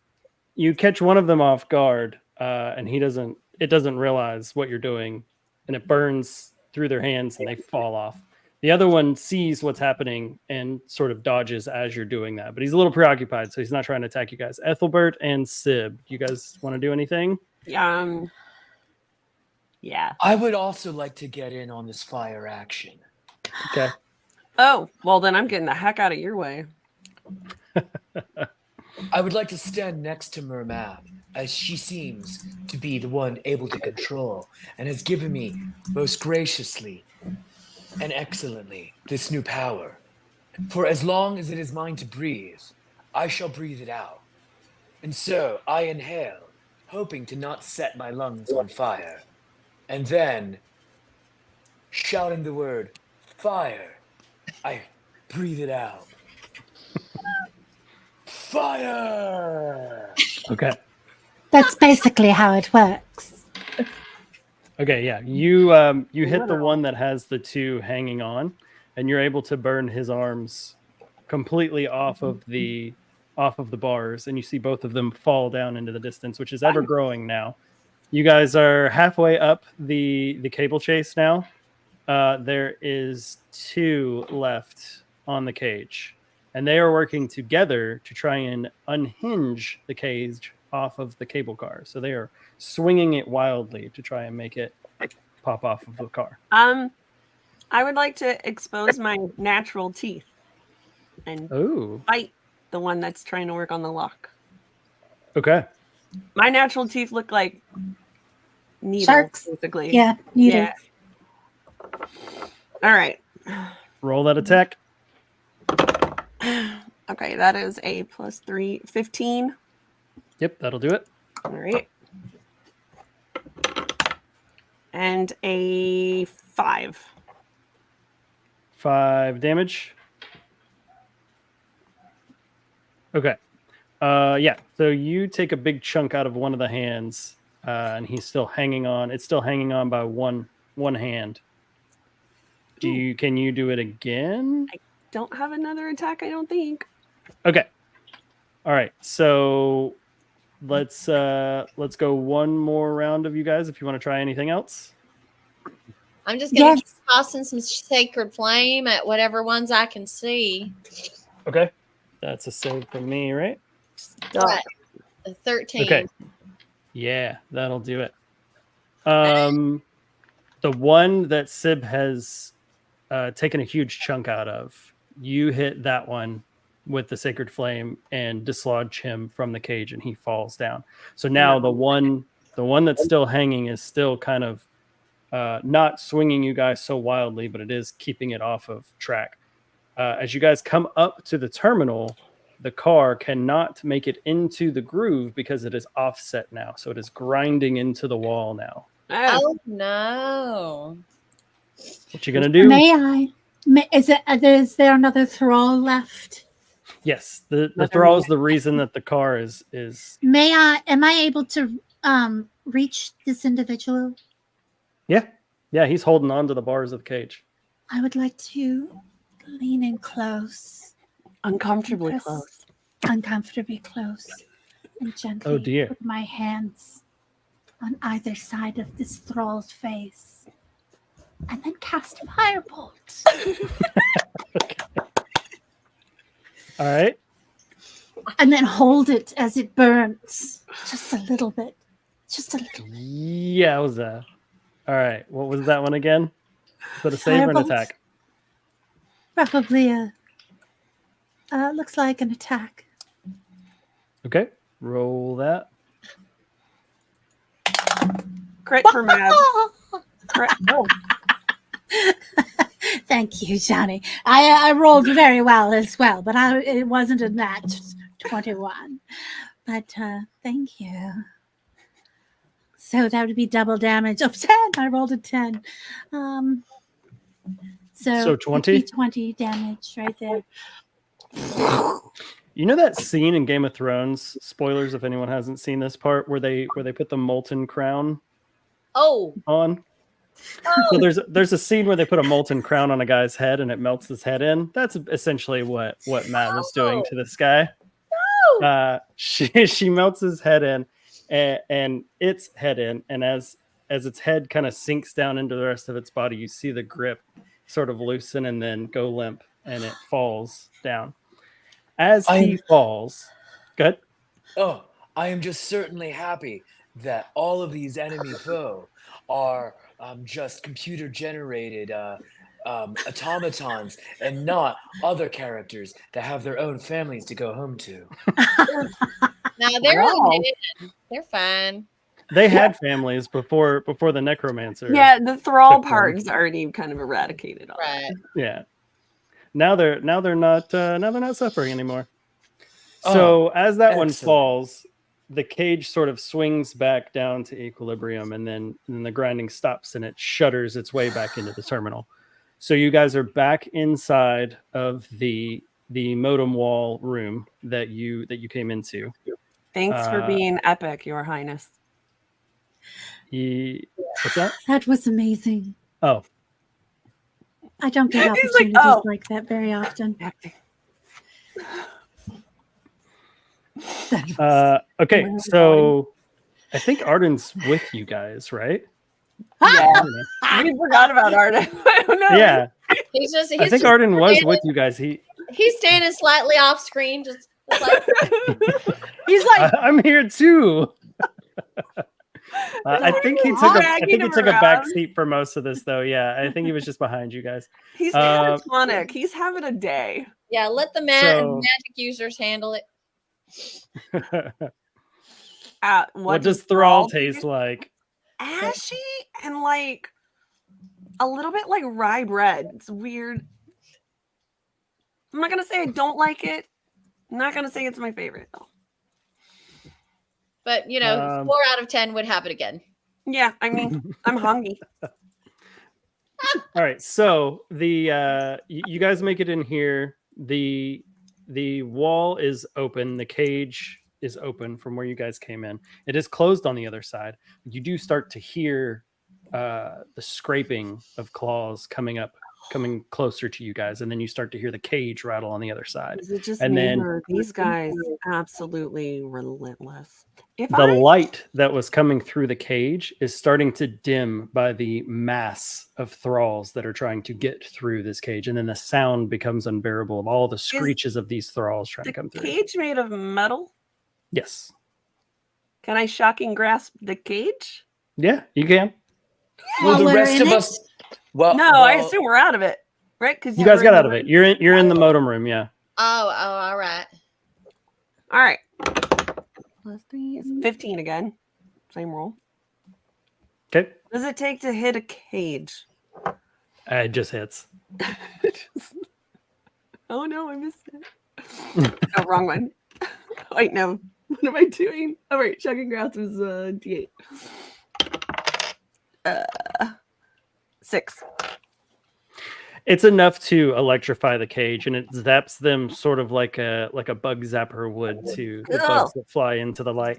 You catch one of them off guard, and it doesn't realize what you're doing, and it burns through their hands and they fall off. The other one sees what's happening and sort of dodges as you're doing that, but he's a little preoccupied, so he's not trying to attack you guys. Ethelbert and Sib, you guys want to do anything? Yeah. I would also like to get in on this fire action. Okay. Oh, well then I'm getting the heck out of your way. I would like to stand next to Mermab, as she seems to be the one able to control and has given me most graciously and excellently this new power. For as long as it is mine to breathe, I shall breathe it out. And so I inhale, hoping to not set my lungs on fire. And then, shouting the word, fire, I breathe it out. Fire! Okay. That's basically how it works. Okay, yeah. You hit the one that has the two hanging on, and you're able to burn his arms completely off of the bars, and you see both of them fall down into the distance, which is ever growing now. You guys are halfway up the cable chase now. There is 2 left on the cage, and they are working together to try and unhinge the cage off of the cable car. So they are swinging it wildly to try and make it pop off of the car. I would like to expose my natural teeth and bite the one that's trying to work on the lock. Okay. My natural teeth look like needles, Sharks. basically. Yeah, needles. Yeah. All right. Roll that attack. Okay, that is a +3, 15. Yep, that'll do it. All right. And a 5. 5 damage. Okay. Yeah. So you take a big chunk out of one of the hands, and he's still hanging on. It's still hanging on by one hand. Can you do it again? I don't have another attack, I don't think. Okay. All right. So let's go one more round of you guys if you want to try anything else. I'm just gonna keep tossing some sacred flame at whatever ones I can see. Okay. That's a save from me, right? Right. A 13. Okay. Yeah, that'll do it. The one that Sib has taken a huge chunk out of, you hit that one with the sacred flame and dislodge him from the cage, and he falls down. So now the one that's still hanging is still kind of not swinging you guys so wildly, but it is keeping it off of track. As you guys come up to the terminal, the car cannot make it into the groove because it is offset now. So it is grinding into the wall now. Oh no! What you gonna do? May I? Is there another thrall left? Yes, the thrall is the reason that the car is. May I? Am I able to reach this individual? Yeah, he's holding on to the bars of the cage. I would like to lean in close. Uncomfortably close. Uncomfortably close. And gently put my hands on either side of this thrall's face. And then cast a firebolt. All right. And then hold it as it burns. Just a little bit. Just a little bit. Yeah, it was that. All right. What was that one again? Is that a save or an attack? Probably looks like an attack. Okay. Roll that. Crit for Mab. Crit. Oh. Thank you, Johnny. I rolled very well as well, but it wasn't a nat 21. But thank you. So that would be double damage of 10. I rolled a 10. So 20? 20 damage right there. You know that scene in Game of Thrones, spoilers if anyone hasn't seen this part, where they put the molten crown on? So there's a scene where they put a molten crown on a guy's head and it melts his head in. That's essentially what Matt is doing to this guy. She melts his head in and its head in, and as its head kind of sinks down into the rest of its body, you see the grip sort of loosen and then go limp, and it falls down. As he falls, go ahead. Oh, I am just certainly happy that all of these enemy foe are just computer generated automatons and not other characters that have their own families to go home to. No, they're okay. They're fine. They had families before the necromancer. Yeah, the thrall part is already kind of eradicated. Right. Yeah. Now they're not suffering anymore. So as that one falls, the cage sort of swings back down to equilibrium, and then the grinding stops and it shudders its way back into the terminal. So you guys are back inside of the modem wall room that you came into. Thanks for being epic, Your Highness. What's that? That was amazing. Oh. I don't get opportunities like that very often. Okay, so I think Arden's with you guys, right? Yeah, we forgot about Arden. I don't know. Yeah, I think Arden was with you guys. He's standing slightly off screen, just like he's like, I'm here too. I think he took a back seat for most of this, though. Yeah, I think he was just behind you guys. He's catatonic. He's having a day. Yeah, let the magic users handle it. What does thrall taste like? Ashy and like a little bit like rye bread. It's weird. I'm not gonna say I don't like it. I'm not gonna say it's my favorite though. But 4 out of 10 would have it again. Yeah, I mean, I'm hungry. All right, so the you guys make it in here. The wall is open. The cage is open from where you guys came in. It is closed on the other side. You do start to hear the scraping of claws coming closer to you guys, and then you start to hear the cage rattle on the other side. Is it just and me, then or these guys absolutely relentless? The light that was coming through the cage is starting to dim by the mass of thralls that are trying to get through this cage, and then the sound becomes unbearable of all the screeches of these thralls trying to come through. The cage made of metal? Yes. Can I shocking grasp the cage? Yeah, you can. Well, the rest of us. Well, I assume we're out of it, right? Because you guys got out of it. You're in the modem room. Yeah. Oh, all right. All right. Plus 3 is 15 again. Same roll. Okay. What does it take to hit a cage? It just hits. Oh no, I missed it. Oh, wrong one. Wait, no. What am I doing? Oh, right. Shocking grasp was D8. 6. It's enough to electrify the cage, and it zaps them sort of like a bug zapper would to the bugs that fly into the light.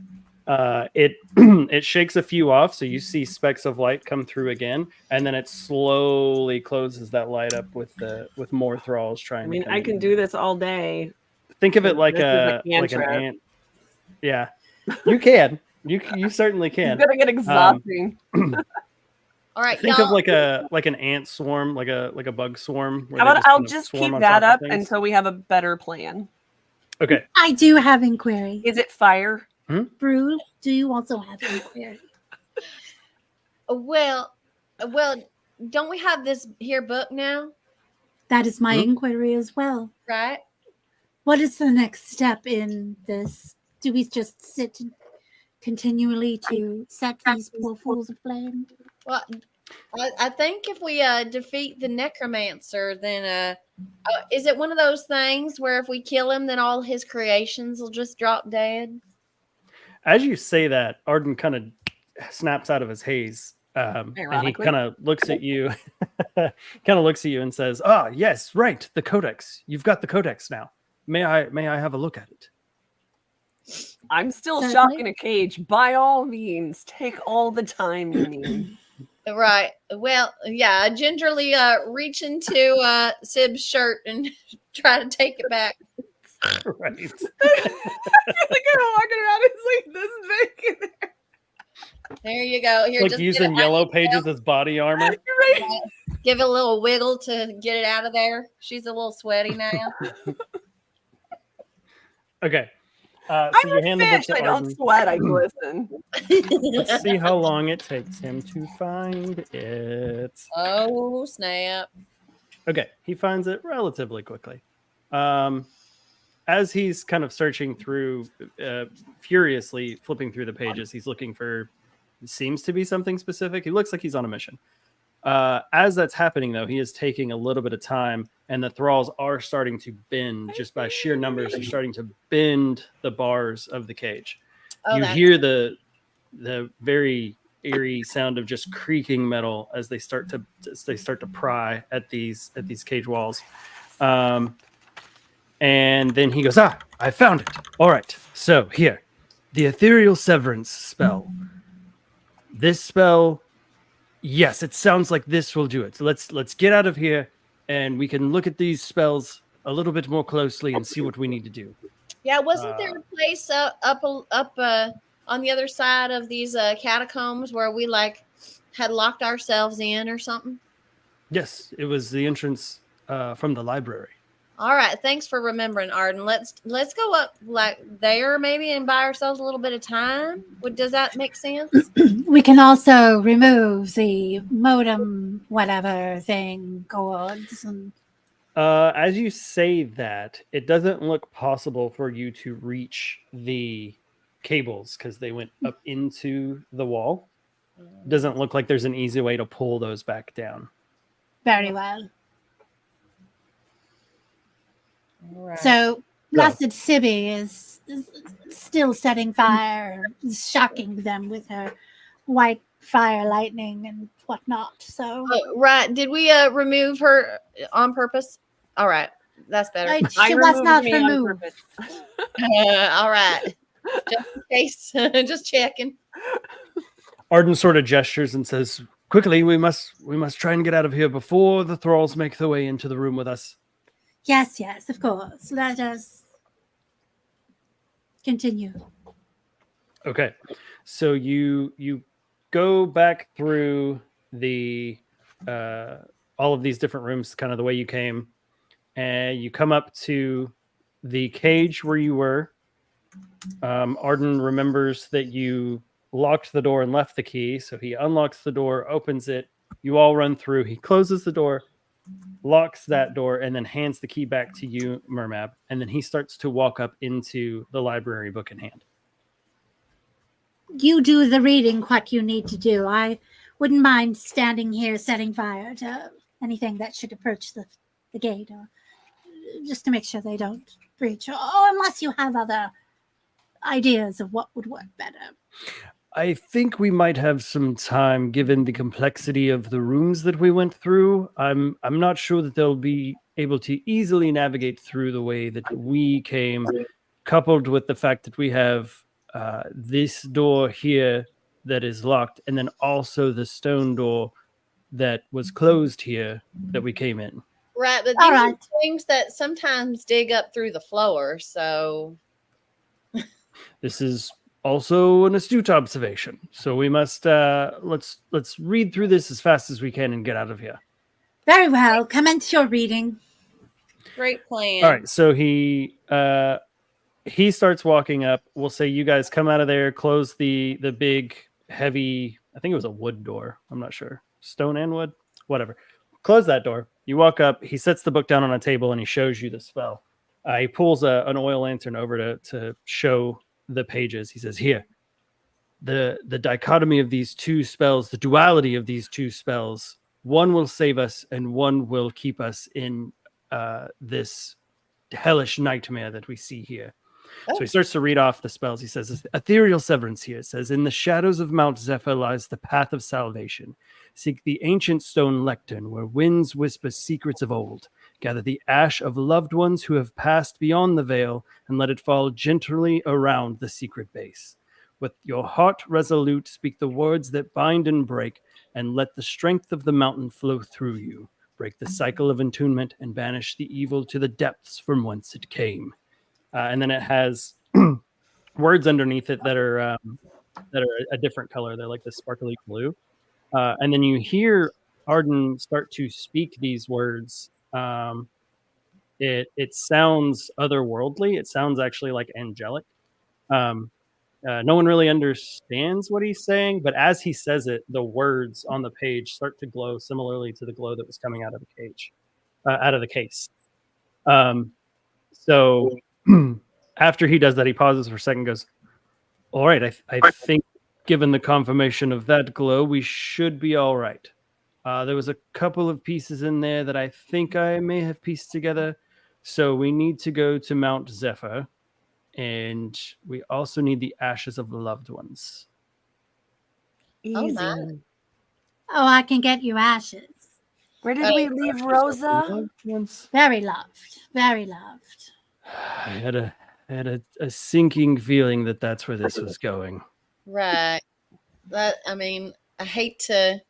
It shakes a few off, so you see specks of light come through again, and then it slowly closes that light up with more thralls trying. I mean, I can do this all day. Think of it like an ant. Yeah, you can. You certainly can. It's gonna get exhausting. All right, think of like an ant swarm, like a bug swarm. How about I'll just keep that up until we have a better plan. Okay. I do have inquiry. Is it fire? Brew, do you also have inquiry? Well, don't we have this here book now? That is my inquiry as well. Right. What is the next step in this? Do we just sit continually to set these poor fools aflame? Well, I think if we defeat the necromancer, then is it one of those things where if we kill him, then all his creations will just drop dead? As you say that, Arden kind of snaps out of his haze, and he Ironically. kind of looks at you, and says, "Ah, yes, right, the codex. You've got the codex now. May I have a look at it?" I'm still Certainly. shocked in a cage. By all means, take all the time you need. Right. Well, yeah, I gingerly reach into Sib's shirt and try to take it back. Right. Like I'm walking around, it's like this big. in there. There you go. Here, Like just using Yellow Pages as body armor. Right. give it a little wiggle to get it out of there. She's a little sweaty now. Okay. So I'm you a hand the book fish. to I don't Arden. sweat. I glisten. Let's see how long it takes him to find it. Oh, snap. Okay, he finds it relatively quickly. As he's kind of searching through, furiously flipping through the pages, he's looking for, seems to be something specific. He looks like he's on a mission. As that's happening, though, he is taking a little bit of time, and the thralls are starting to bend just by sheer numbers. They're starting to bend the bars of the cage. Oh, You that's hear the very eerie sound of just creaking metal as they start to pry at these cage walls. And then he goes, I found it. All right. So here, the ethereal severance spell. This spell, yes, it sounds like this will do it. So let's get out of here and we can look at these spells a little bit more closely and see what we need to do. Yeah, wasn't there a place up on the other side of these catacombs where we like had locked ourselves in or something? Yes, it was the entrance from the library. All right, thanks for remembering, Arden. Let's go up like there maybe and buy ourselves a little bit of time. Does that make sense? We can also remove the modem, whatever thing, gourds. And As you say that, it doesn't look possible for you to reach the cables because they went up into the wall. Doesn't look like there's an easy way to pull those back down. very well. All right. So, Blessed Sibby is still setting fire, shocking them with her white fire lightning and whatnot. So, Right. Did we remove her on purpose? All right. That's better. she was not removed. All right. Just in case. Just checking. Arden sort of gestures and says, "Quickly, we must try and get out of here before the thralls make their way into the room with us." Yes, of course. Let us continue. Okay, so you go back through the all of these different rooms, kind of the way you came, and you come up to the cage where you were. Arden remembers that you locked the door and left the key, so he unlocks the door, opens it. You all run through. He closes the door, locks that door, and then hands the key back to you, Mermab. And then he starts to walk up into the library, book in hand. You do the reading what you need to do. I wouldn't mind standing here setting fire to anything that should approach the gate, or just to make sure they don't breach, or unless you have other ideas of what would work better. I think we might have some time given the complexity of the rooms that we went through. I'm not sure that they'll be able to easily navigate through the way that we came, coupled with the fact that we have this door here that is locked, and then also the stone door that was closed here that we came in. Right, but All these right. are things that sometimes dig up through the floor, so This is also an astute observation. So we must let's read through this as fast as we can and get out of here. Very well. Commence your reading. great plan. All right. So he starts walking up. We'll say you guys come out of there, close the big heavy, I think it was a wood door. I'm not sure. Stone and wood, whatever. Close that door. You walk up. He sets the book down on a table and he shows you the spell. He pulls an oil lantern over to show the pages. He says, "Here, the dichotomy of these two spells, the duality of these two spells, one will save us and one will keep us in this hellish nightmare that we see here. So he starts to read off the spells. He says, ethereal severance here. It says, in the shadows of Mount Zephyr lies the path of salvation. Seek the ancient stone lectern where winds whisper secrets of old. Gather the ash of loved ones who have passed beyond the veil and let it fall gently around the secret base. With your heart resolute, speak the words that bind and break, and let the strength of the mountain flow through you. Break the cycle of entombment and banish the evil to the depths from whence it came. And then it has words underneath it that are a different color. They're like this sparkly blue. And then you hear Arden start to speak these words. It sounds otherworldly. It sounds actually like angelic. No one really understands what he's saying, but as he says it, the words on the page start to glow similarly to the glow that was coming out of the case. So after he does that, he pauses for a second and goes, all right, I think given the confirmation of that glow, we should be all right. There was a couple of pieces in there that I think I may have pieced together. So we need to go to Mount Zephyr, and we also need the ashes of loved ones. Easy. my. Oh, I can get you ashes. Where did we leave Rosa? Loved ones. Very loved. Very loved. I had a sinking feeling that that's where this was going. Right. That I mean, I hate to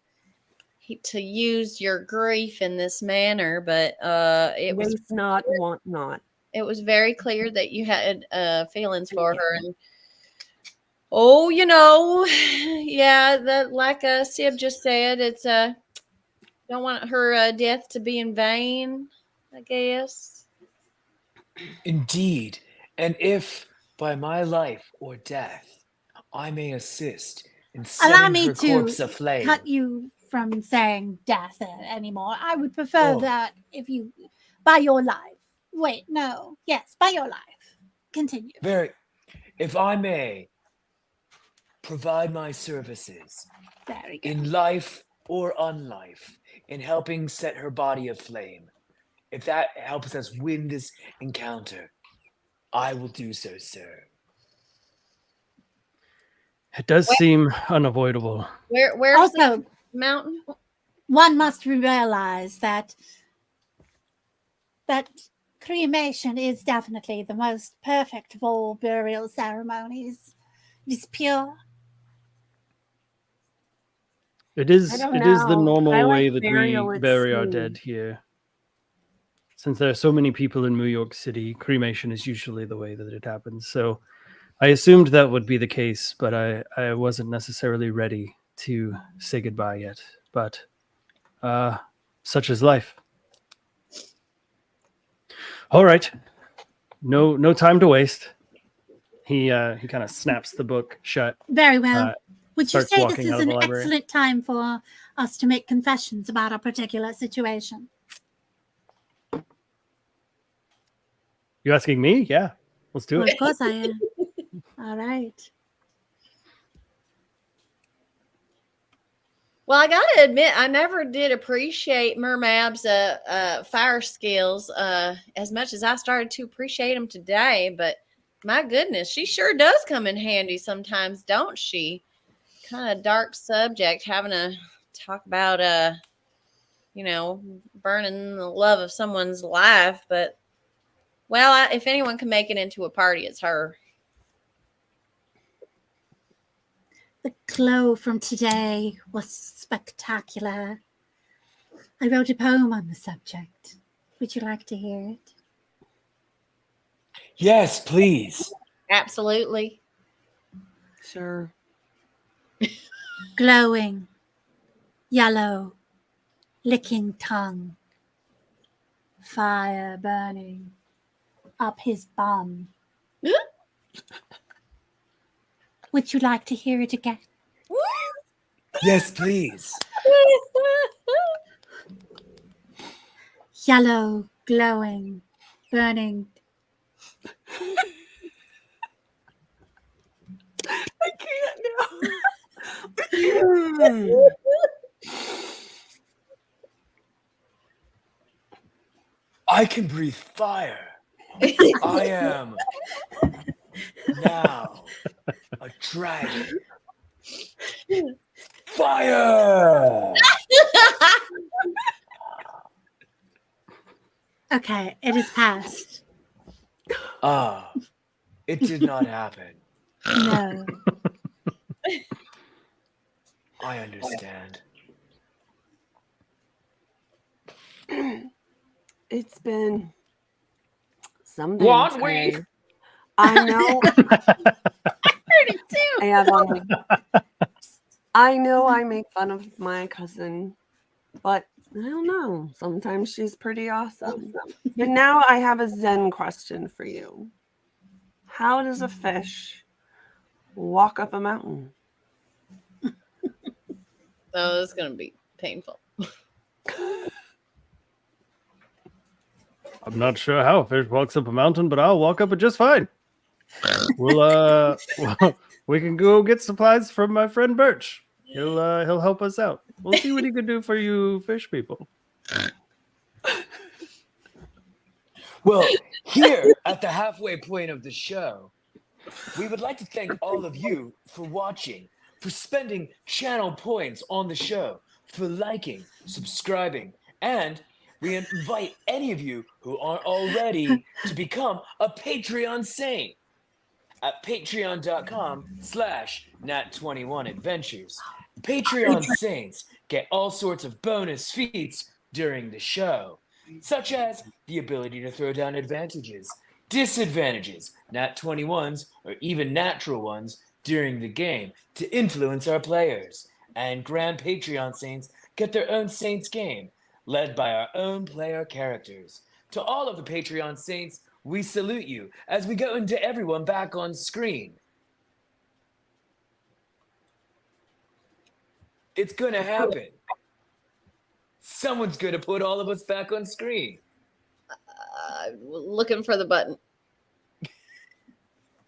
use your grief in this manner, but it was Waste not, want not. it was very clear that you had feelings for her, and oh, you know, yeah, that like Sib just said, it's don't want her death to be in vain, I guess. Indeed, and if by my life or death I may assist in Allow setting me her to corpse aflame. cut you from saying death anymore. I would prefer Oh. that if you, by your life. Wait, no. Yes, by your life. Continue. If I may provide my services Very good. in life or unlife in helping set her body aflame, if that helps us win this encounter, I will do so, sir. It does seem unavoidable. Where's the Also, mountain? one must realize that cremation is definitely the most perfect of all burial ceremonies. It is pure. It is I don't the know. normal I like way that burial we at bury our sea. dead here. Since there are so many people in New York City, cremation is usually the way that it happens. So I assumed that would be the case, but I wasn't necessarily ready to say goodbye yet. But such is life. All right. No time to waste. He kind of snaps the book shut. Very well. Would you starts say this walking is out of the an library. excellent time for us to make confessions about our particular situation? You asking me? Yeah. Let's do Well, it. of course I am. All right. Well, I gotta admit, I never did appreciate Mermab's fire skills as much as I started to appreciate them today. But my goodness, she sure does come in handy sometimes, don't she? Kind of dark subject, having to talk about burning the love of someone's life. But well, if anyone can make it into a party, it's her. The glow from today was spectacular. I wrote a poem on the subject. Would you like to hear it? Yes, please. Absolutely. Sure. Glowing, yellow, licking tongue, fire burning up his bum. Would you like to hear it again? Yes, please. Yellow, glowing, burning. I can't I can breathe fire. I am now a dragon. Fire! Okay, it is past. Ah, it did not happen. No. I understand. It's been some days. 1 week. I know. I have 1 week. I know I make fun of my cousin, but I don't know. Sometimes she's pretty awesome. But now I have a Zen question for you. How does a fish walk up a mountain? Oh, it's gonna be painful. I'm not sure how a fish walks up a mountain, but I'll walk up it just fine. We'll we can go get supplies from my friend Birch. He'll help us out. We'll see what he can do for you fish people. Well, here at the halfway point of the show, we would like to thank all of you for watching, for spending channel points on the show, for liking, subscribing, and we invite any of you who aren't already to become a Patreon saint at patreon.com/nat21adventures. Patreon saints get all sorts of bonus feats during the show, such as the ability to throw down advantages, disadvantages, nat 21s, or even natural ones during the game to influence our players. And Grand Patreon Saints get their own Saints game, led by our own player characters. To all of the Patreon Saints, we salute you as we go into everyone back on screen. It's going to happen. Someone's going to put all of us back on screen. Looking for the button.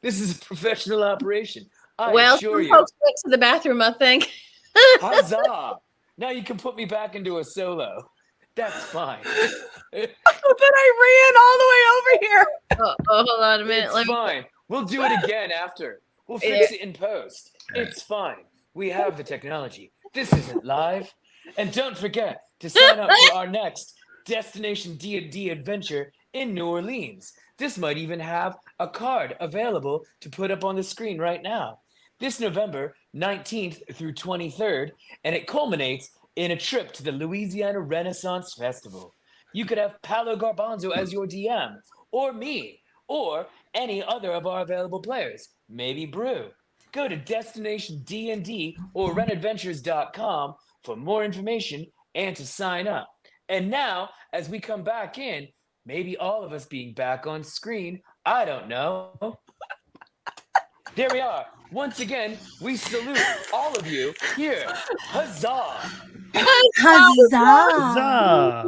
This is a professional operation. I Well, assure some you. folks went to the bathroom, I think. Huzzah! Now you can put me back into a solo. That's fine. But I ran all the way over here. Oh, hold on a minute. It's fine. We'll do it again after. We'll fix it in post. It's fine. We have the technology. This isn't live. And don't forget to sign up for our next Destination D&D adventure in New Orleans. This might even have a card available to put up on the screen right now. This November 19th through 23rd, and it culminates in a trip to the Louisiana Renaissance Festival. You could have Paolo Garbanzo as your DM, or me, or any other of our available players, maybe Brew. Go to Destination D&D or renadventures.com for more information and to sign up. And now, as we come back in, maybe all of us being back on screen, I don't know. There we are. Once again, we salute all of you here. Huzzah! Huzzah!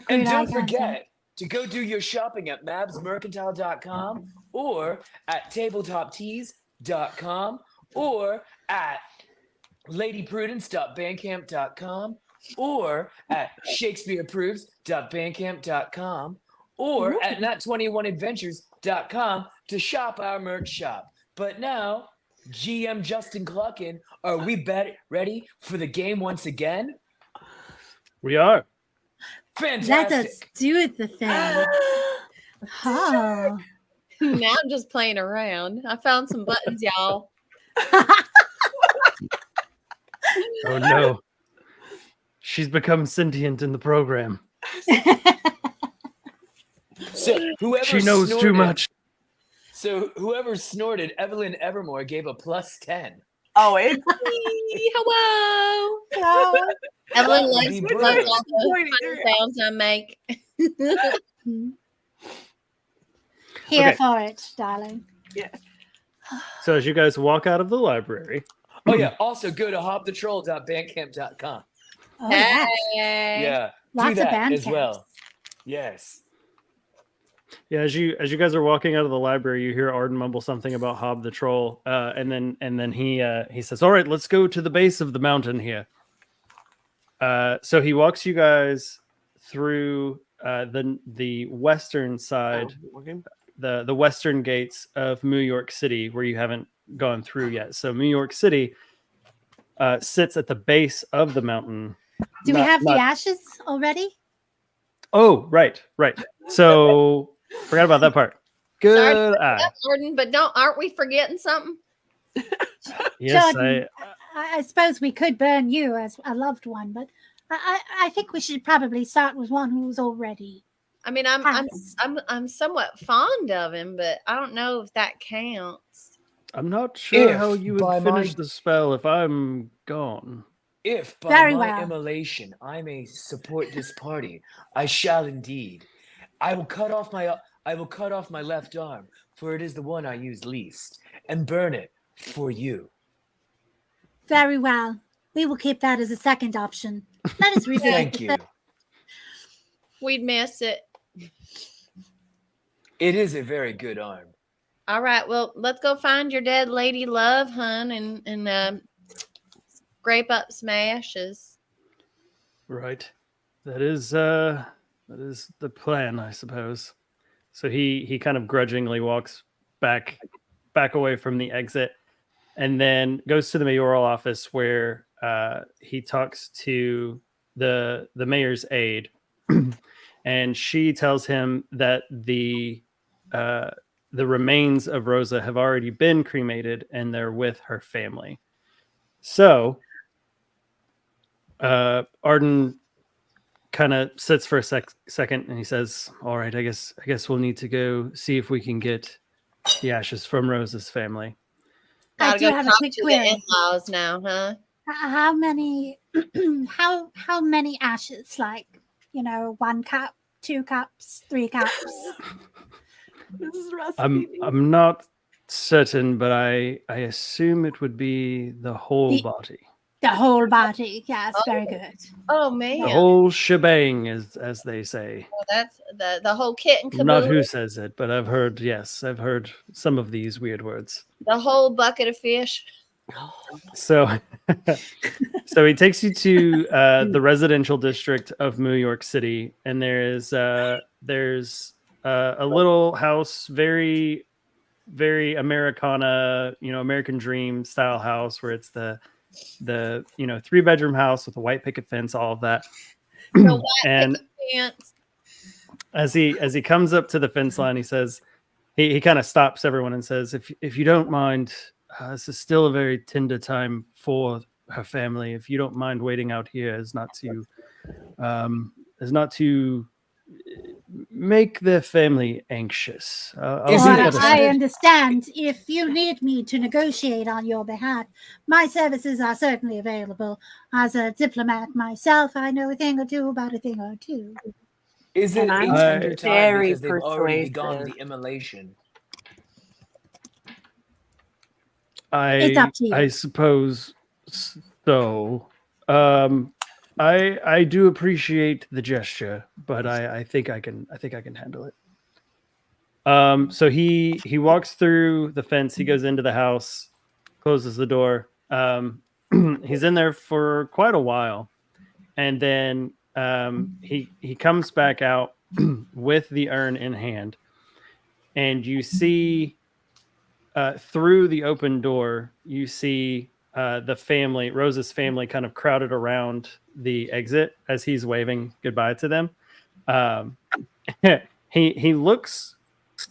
And don't forget to go do your shopping at mabsmercantile.com or at tabletoptees.com or at ladyprudence.bandcamp.com or at shakespeareapproves.bandcamp.com or at nat21adventures.com to shop our merch shop. But now, GM Justin Cluckin, are we ready for the game once again? We are. Fantastic. Let us do the thing. Oh. Now I'm just playing around. I found some buttons, y'all. Oh no. She's become sentient in the program. So whoever She knows too much. So whoever snorted Evelyn Evermore gave a +10. Oh, it's Hello. Hello. Evelyn That would likes be all brilliant. the funny sounds I make. Here Okay. for it, darling. So as you guys walk out of the library, Oh yeah, also go to hopthetroll.bandcamp.com. Oh, yeah. Hey. Yeah, Lots do of that as Bandcamps. well. Yes. Yeah, as you guys are walking out of the library, you hear Arden mumble something about Hob the troll, and then he says, "All right, let's go to the base of the mountain here." So he walks you guys through the western side, the western gates of New York City, where you haven't gone through yet. So New York City sits at the base of the mountain. Do we have the ashes already? Oh, right. So forgot about that part. Good eye. Jordan, but aren't we forgetting something? Yes, Jordan, I suppose we could burn you as a loved one, but I think we should probably start with one who's already. I mean, I'm somewhat fond of him, but I don't know if that counts. I'm not sure how you would finish the spell if I'm gone. If by my immolation I may support this party, I shall indeed. I will cut off my left arm, for it is the one I use least, and burn it for you. Very well. We will keep that as a second option. Let us repeat. Thank you. We'd miss it. It is a very good arm. All right. Well, let's go find your dead lady love, hun, and scrape up some ashes. Right. That is the plan, I suppose. So he kind of grudgingly walks back away from the exit, and then goes to the mayoral office where he talks to the mayor's aide, and she tells him that the remains of Rosa have already been cremated and they're with her family. So Arden kind of sits for a second and he says, "All right, I guess we'll need to go see if we can get the ashes from Rosa's family." I do have a quick query. In-laws now, huh? How many how many ashes? Like, 1 cup, 2 cups, 3 cups? This is recipe. I'm not certain, but I assume it would be the whole body. The whole body. Yes, very good. Oh man. The whole shebang, as they say. Well, that's the whole kit and caboodle. Not who says it, but I've heard some of these weird words. The whole bucket of fish. So he takes you to the residential district of New York City, and there's a little house, very, very Americana, American dream style house, where it's the 3-bedroom house with a white picket fence, all of that. And as he comes up to the fence line, he says, he kind of stops everyone and says, if you don't mind, this is still a very tender time for her family. If you don't mind waiting out here as not to make their family anxious. I understand. If you need me to negotiate on your behalf, my services are certainly available. As a diplomat myself, I know a thing or two about a thing or two. Is it a tender time very because they've already persuasive. begun the immolation? It's up to you. I suppose so. I do appreciate the gesture, but I think I can handle it. So he walks through the fence, he goes into the house, closes the door. He's in there for quite a while, and then he comes back out with the urn in hand, and you see through the open door, you see the family, Rosa's family, kind of crowded around the exit as he's waving goodbye to them. He looks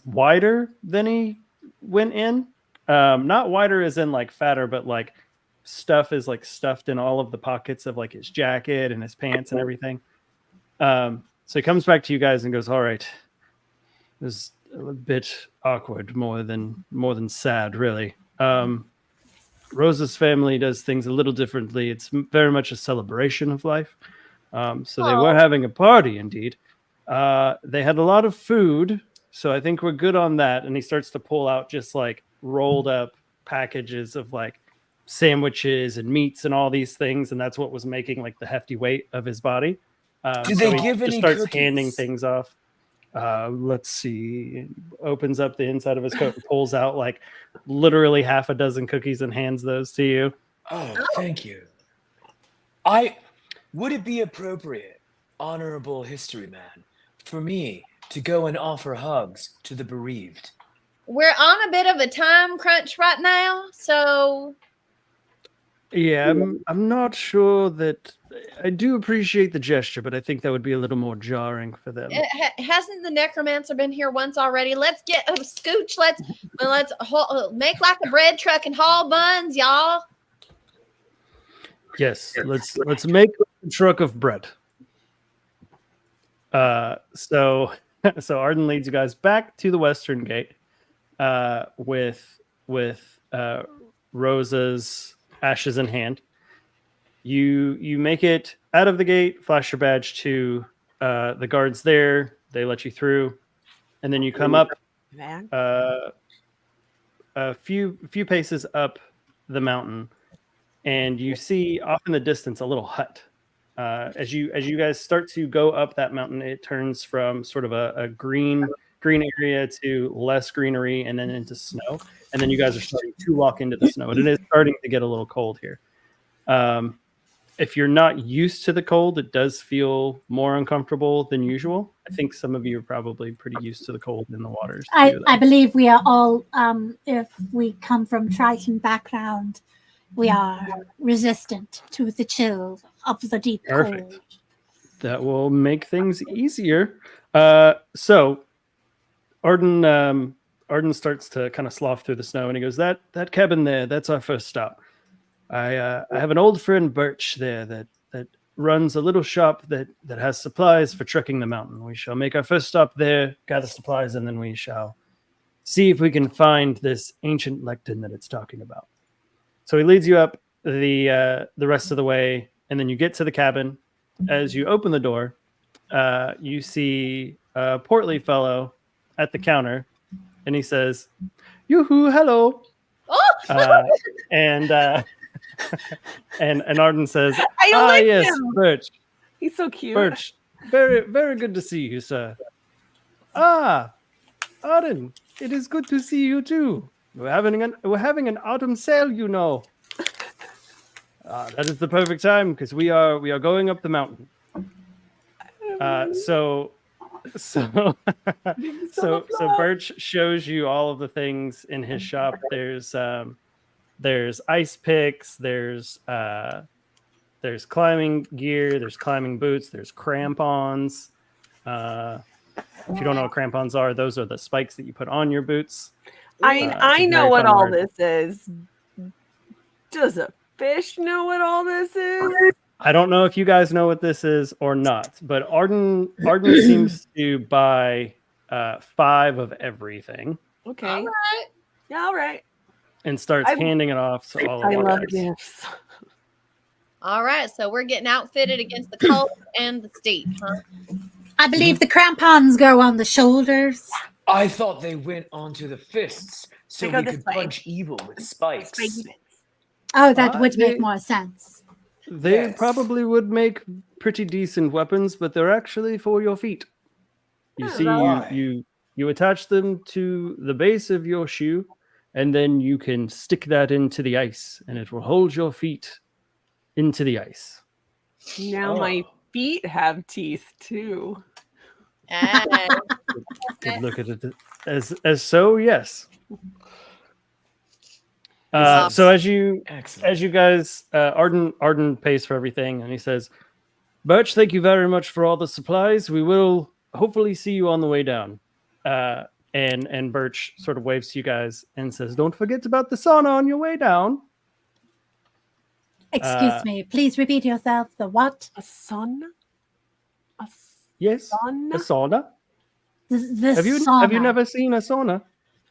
wider than he went in. Not wider as in like fatter, but like stuff is like stuffed in all of the pockets of like his jacket and his pants and everything. So he comes back to you guys and goes, "All right, it was a bit awkward, more than sad, really. Rosa's family does things a little differently. It's very much a celebration of life. So they were having a party, indeed. They had a lot of food, so I think we're good on that." And he starts to pull out just like rolled up packages of like sandwiches and meats and all these things, and that's what was making like the hefty weight of his body. Did they give any just starts cookies? handing things off. Let's see. Opens up the inside of his coat and pulls out like literally half a dozen cookies and hands those to you. Oh, thank you. Would it be appropriate, honorable history man, for me to go and offer hugs to the bereaved? We're on a bit of a time crunch right now, so Yeah, I'm not sure that I do appreciate the gesture, but I think that would be a little more jarring for them. Hasn't the necromancer been here once already? Let's get a scooch. Let's make like a bread truck and haul buns, y'all. Yes, let's make a truck of bread. So Arden leads you guys back to the western gate, with Rosa's ashes in hand. You make it out of the gate, flash your badge to the guards there. They let you through, and then you come up a few paces up the mountain, and you see off in the distance a little hut. As you guys start to go up that mountain, it turns from sort of a green area to less greenery and then into snow. And then you guys are starting to walk into the snow. And it is starting to get a little cold here. If you're not used to the cold, it does feel more uncomfortable than usual. I think some of you are probably pretty used to the cold in the waters. I believe we are all, if we come from Triton background, we are resistant to the chill of the deep cold. That will make things easier. So Arden starts to kind of slough through the snow, and he goes, that cabin there, that's our first stop. I have an old friend, Birch, there that runs a little shop that has supplies for trekking the mountain. We shall make our first stop there, gather supplies, and then we shall see if we can find this ancient lectern that it's talking about. So he leads you up the rest of the way, and then you get to the cabin. As you open the door, you see a portly fellow at the counter, and he says, "Yoo-hoo, hello." Oh! And Arden says, I like yes, him. Birch. He's so cute. Birch, very, very good to see you, sir. Arden, it is good to see you too. We're having an autumn sale, you know. That is the perfect time because we are going up the mountain. So Birch shows you all of the things in his shop. There's ice picks, there's climbing gear, there's climbing boots, there's crampons. If you don't know what crampons are, those are the spikes that you put on your boots. I know what all this is. Does a fish know what all this is? I don't know if you guys know what this is or not, but Arden seems to buy 5 of everything. Okay. All right. Yeah, all right. And starts handing it off to all of you guys. I love gifts. All right, so we're getting outfitted against the cold and the steep, huh? I believe the crampons go on the shoulders. I thought they went onto the fists so They we go could this way. punch evil with spikes. Oh, that would make more sense. They Yes. probably would make pretty decent weapons, but they're actually for your feet. You see, Why? you attach them to the base of your shoe, and then you can stick that into the ice, and it will hold your feet into the ice. Now my feet have teeth too. Good look at it as so, yes. So as you guys, Arden pays for everything, and he says, "Birch, thank you very much for all the supplies. We will hopefully see you on the way down." And Birch sort of waves to you guys and says, "Don't forget about the sauna on your way down." Excuse me, please repeat yourself. The what? A sauna? Yes, Sauna? a sauna. The Have you sauna. never seen a sauna?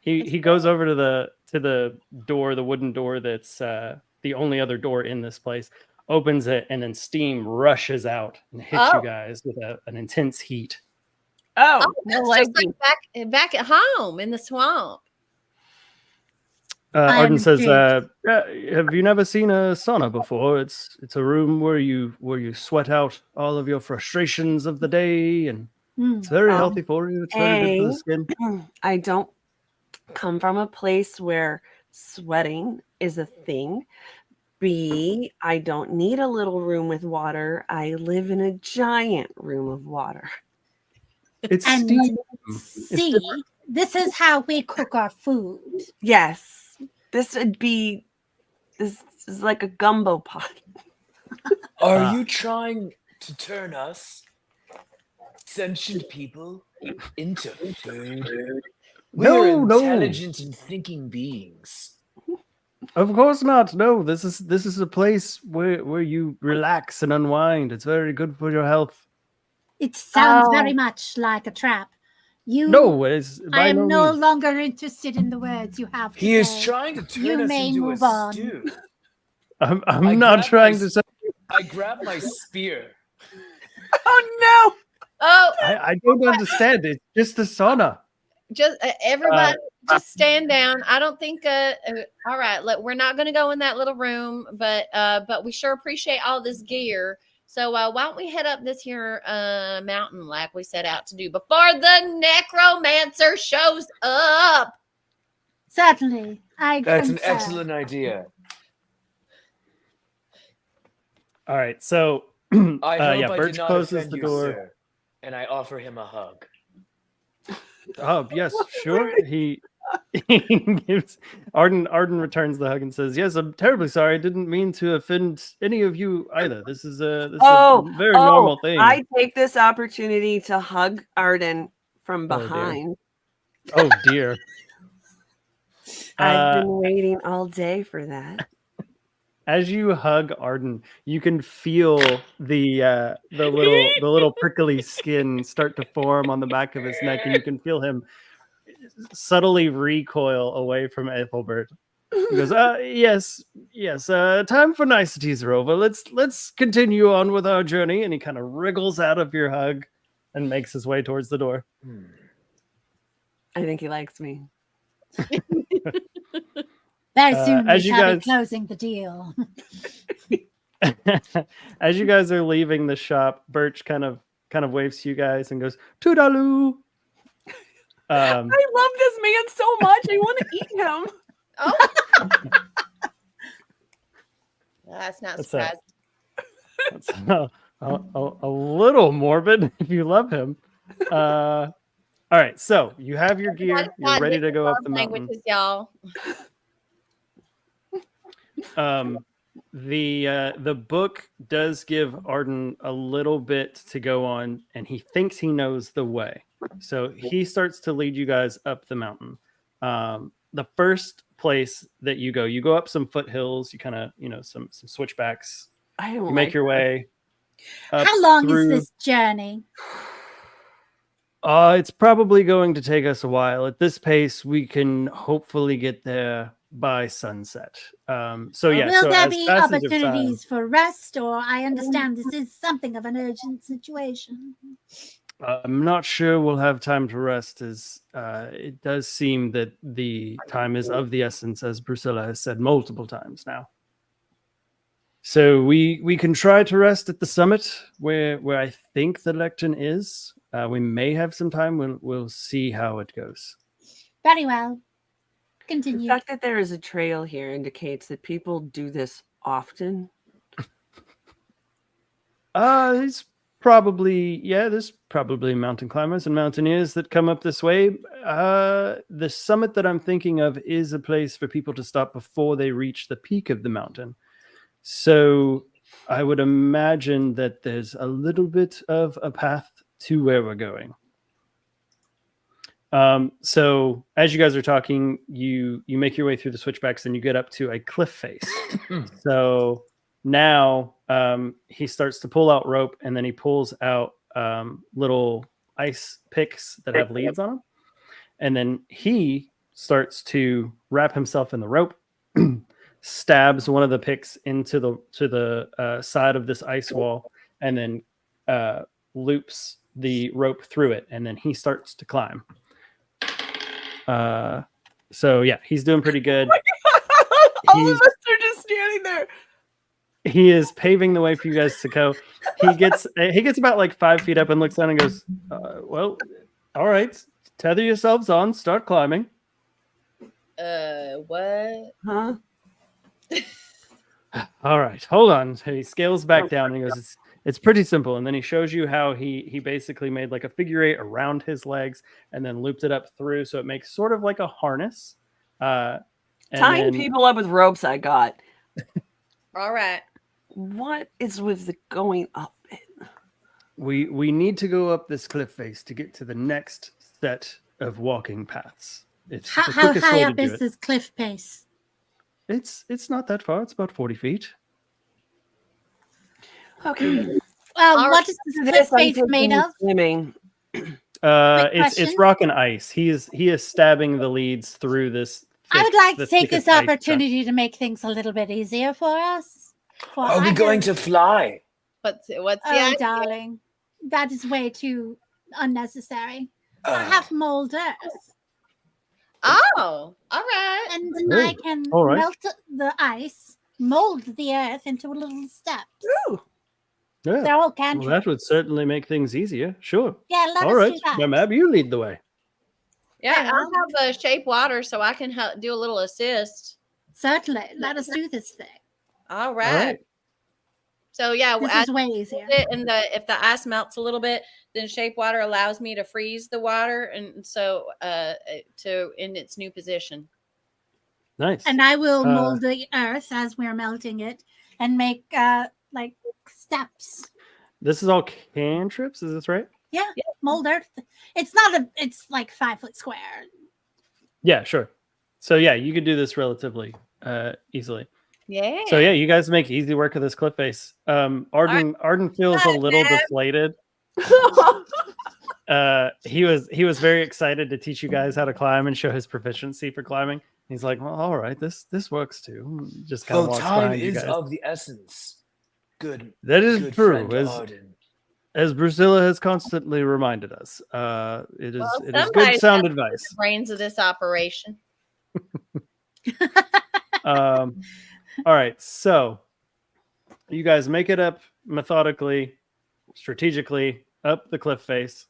He goes over to the door, the wooden door that's the only other door in this place, opens it, and then steam rushes out and hits you guys with an intense heat. Oh, That's like just like back at home in the swamp. Arden I'm says, intrigued. "Have you never seen a sauna before? It's a room where you sweat out all of your frustrations of the day and It's very healthy for you. It's very good for the skin. I don't come from a place where sweating is a thing. B, I don't need a little room with water. I live in a giant room of water. It's And steam. C, this is how we cook our food. Yes, this is like a gumbo pot. Are you trying to turn us, sentient people, into food? We're No. intelligent and thinking beings. Of course not. No, this is a place where you relax and unwind. It's very good for your health. It sounds very much like a trap. No, it's I by am no no means. longer interested in the words you have to He say. is trying to You turn us may into a move on. stew. I'm not trying to say. I grab my spear. Oh no! Oh, I don't understand. It's just a sauna. just everybody, just stand down. I don't think. All right, look, we're not going to go in that little room, but we sure appreciate all this gear. So why don't we head up this here mountain like we set out to do before the necromancer shows up? Certainly, That's an concur. excellent idea. All right, so I hope I Birch did not closes offend the you, door. sir. And I offer him a hug. Oh yes, sure. He gives Arden returns the hug and says, "Yes, I'm terribly sorry. I didn't mean to offend any of you either. This is a very normal thing." I take this opportunity to hug Arden from Oh, dear. behind. Oh dear. I've been waiting all day for that. As you hug Arden, you can feel the little prickly skin start to form on the back of his neck, and you can feel him subtly recoil away from Ethelbert. He goes, yes, time for niceties are over. Let's continue on with our journey." And he kind of wriggles out of your hug and makes his way towards the door. I think he likes me. Very soon we as you shall guys- be closing the deal. As you guys are leaving the shop, Birch kind of waves to you guys and goes, "Toodaloo." I love this man so much. I want to eat him. Oh, that's not That's surprising. That's a little morbid if you love him. All right, so you have your gear. You're ready to go up the mountain. Languages, y'all. The book does give Arden a little bit to go on, and he thinks he knows the way. So he starts to lead you guys up the mountain. The first place that you go up some foothills. You kind of, some switchbacks. You make your way up. How long is this journey? It's probably going to take us a while. At this pace, we can hopefully get there by sunset. Will there be passage of opportunities for rest, or I understand this is something of an urgent situation? I'm not sure we'll have time to rest, as it does seem that the time is of the essence, as Priscilla has said multiple times now. So we can try to rest at the summit where I think the lectern is. We may have some time. We'll see how it goes. Very well. The Continue. fact that there is a trail here indicates that people do this often. There's probably mountain climbers and mountaineers that come up this way. The summit that I'm thinking of is a place for people to stop before they reach the peak of the mountain. So I would imagine that there's a little bit of a path to where we're going. So as you guys are talking, you make your way through the switchbacks and you get up to a cliff face. So now he starts to pull out rope, and then he pulls out little ice picks that have leads on them. And then he starts to wrap himself in the rope, stabs one of the picks into the side of this ice wall, and then loops the rope through it, and then he starts to climb. So yeah, he's doing pretty good. All of us are just standing there. he is paving the way for you guys to go. He gets about like 5 feet up and looks down and goes, well, all right, tether yourselves on, start climbing. What? Huh? All right, hold on. So he scales back down and he goes, it's pretty simple. And then he shows you how he basically made like a figure 8 around his legs and then looped it up through. So it makes sort of like a harness. Tying then, people up with ropes I got. All right. What is with the going up bit? we need to go up this cliff face to get to the next set of walking paths. It's How the quickest high way up to do is it. this cliff face? It's not that far. It's about 40 feet. Okay. Well, All what is this cliff face made of? Swimming. It's question? rock and ice. He is stabbing the leads through this. I would like the to take thickest this ice chunk. opportunity to make things a little bit easier for us. For Are we I going heard- to fly? What's the Oh, idea? darling, that is way too unnecessary. I Uh, have mold earth, Oh, all right. and Oh, I can all right. melt the ice, mold the earth into little steps. Yeah. They're all Well, cantrips. that would certainly make things easier. Sure. Yeah, let All us right. do that. Now, Mab, you lead the way. Yeah, Well. I have shape water, so I can help do a little assist. Certainly, let us do this thing. All right. All right. So yeah, This as is way easier. and if the ice melts a little bit, then shape water allows me to freeze the water, and so to in its new position. Nice. And I will Uh, mold the earth as we're melting it and make like steps. This is all cantrips. Is this right? Yeah, mold earth. It's like 5 foot square. Yeah, sure. So yeah, you could do this relatively easily. Yeah. So yeah, you guys make easy work of this cliff face. Arden feels a little deflated. He was very excited to teach you guys how to climb and show his proficiency for climbing. He's like, well, all right, this works too. Just kind of well, walks time behind you is guys. of the essence. Good. That is good true. friend Arden. As Drusilla has constantly reminded us, it is Well, it is somebody's good sound got advice. the brains of this operation. All right, so you guys make it up methodically, strategically up the cliff face.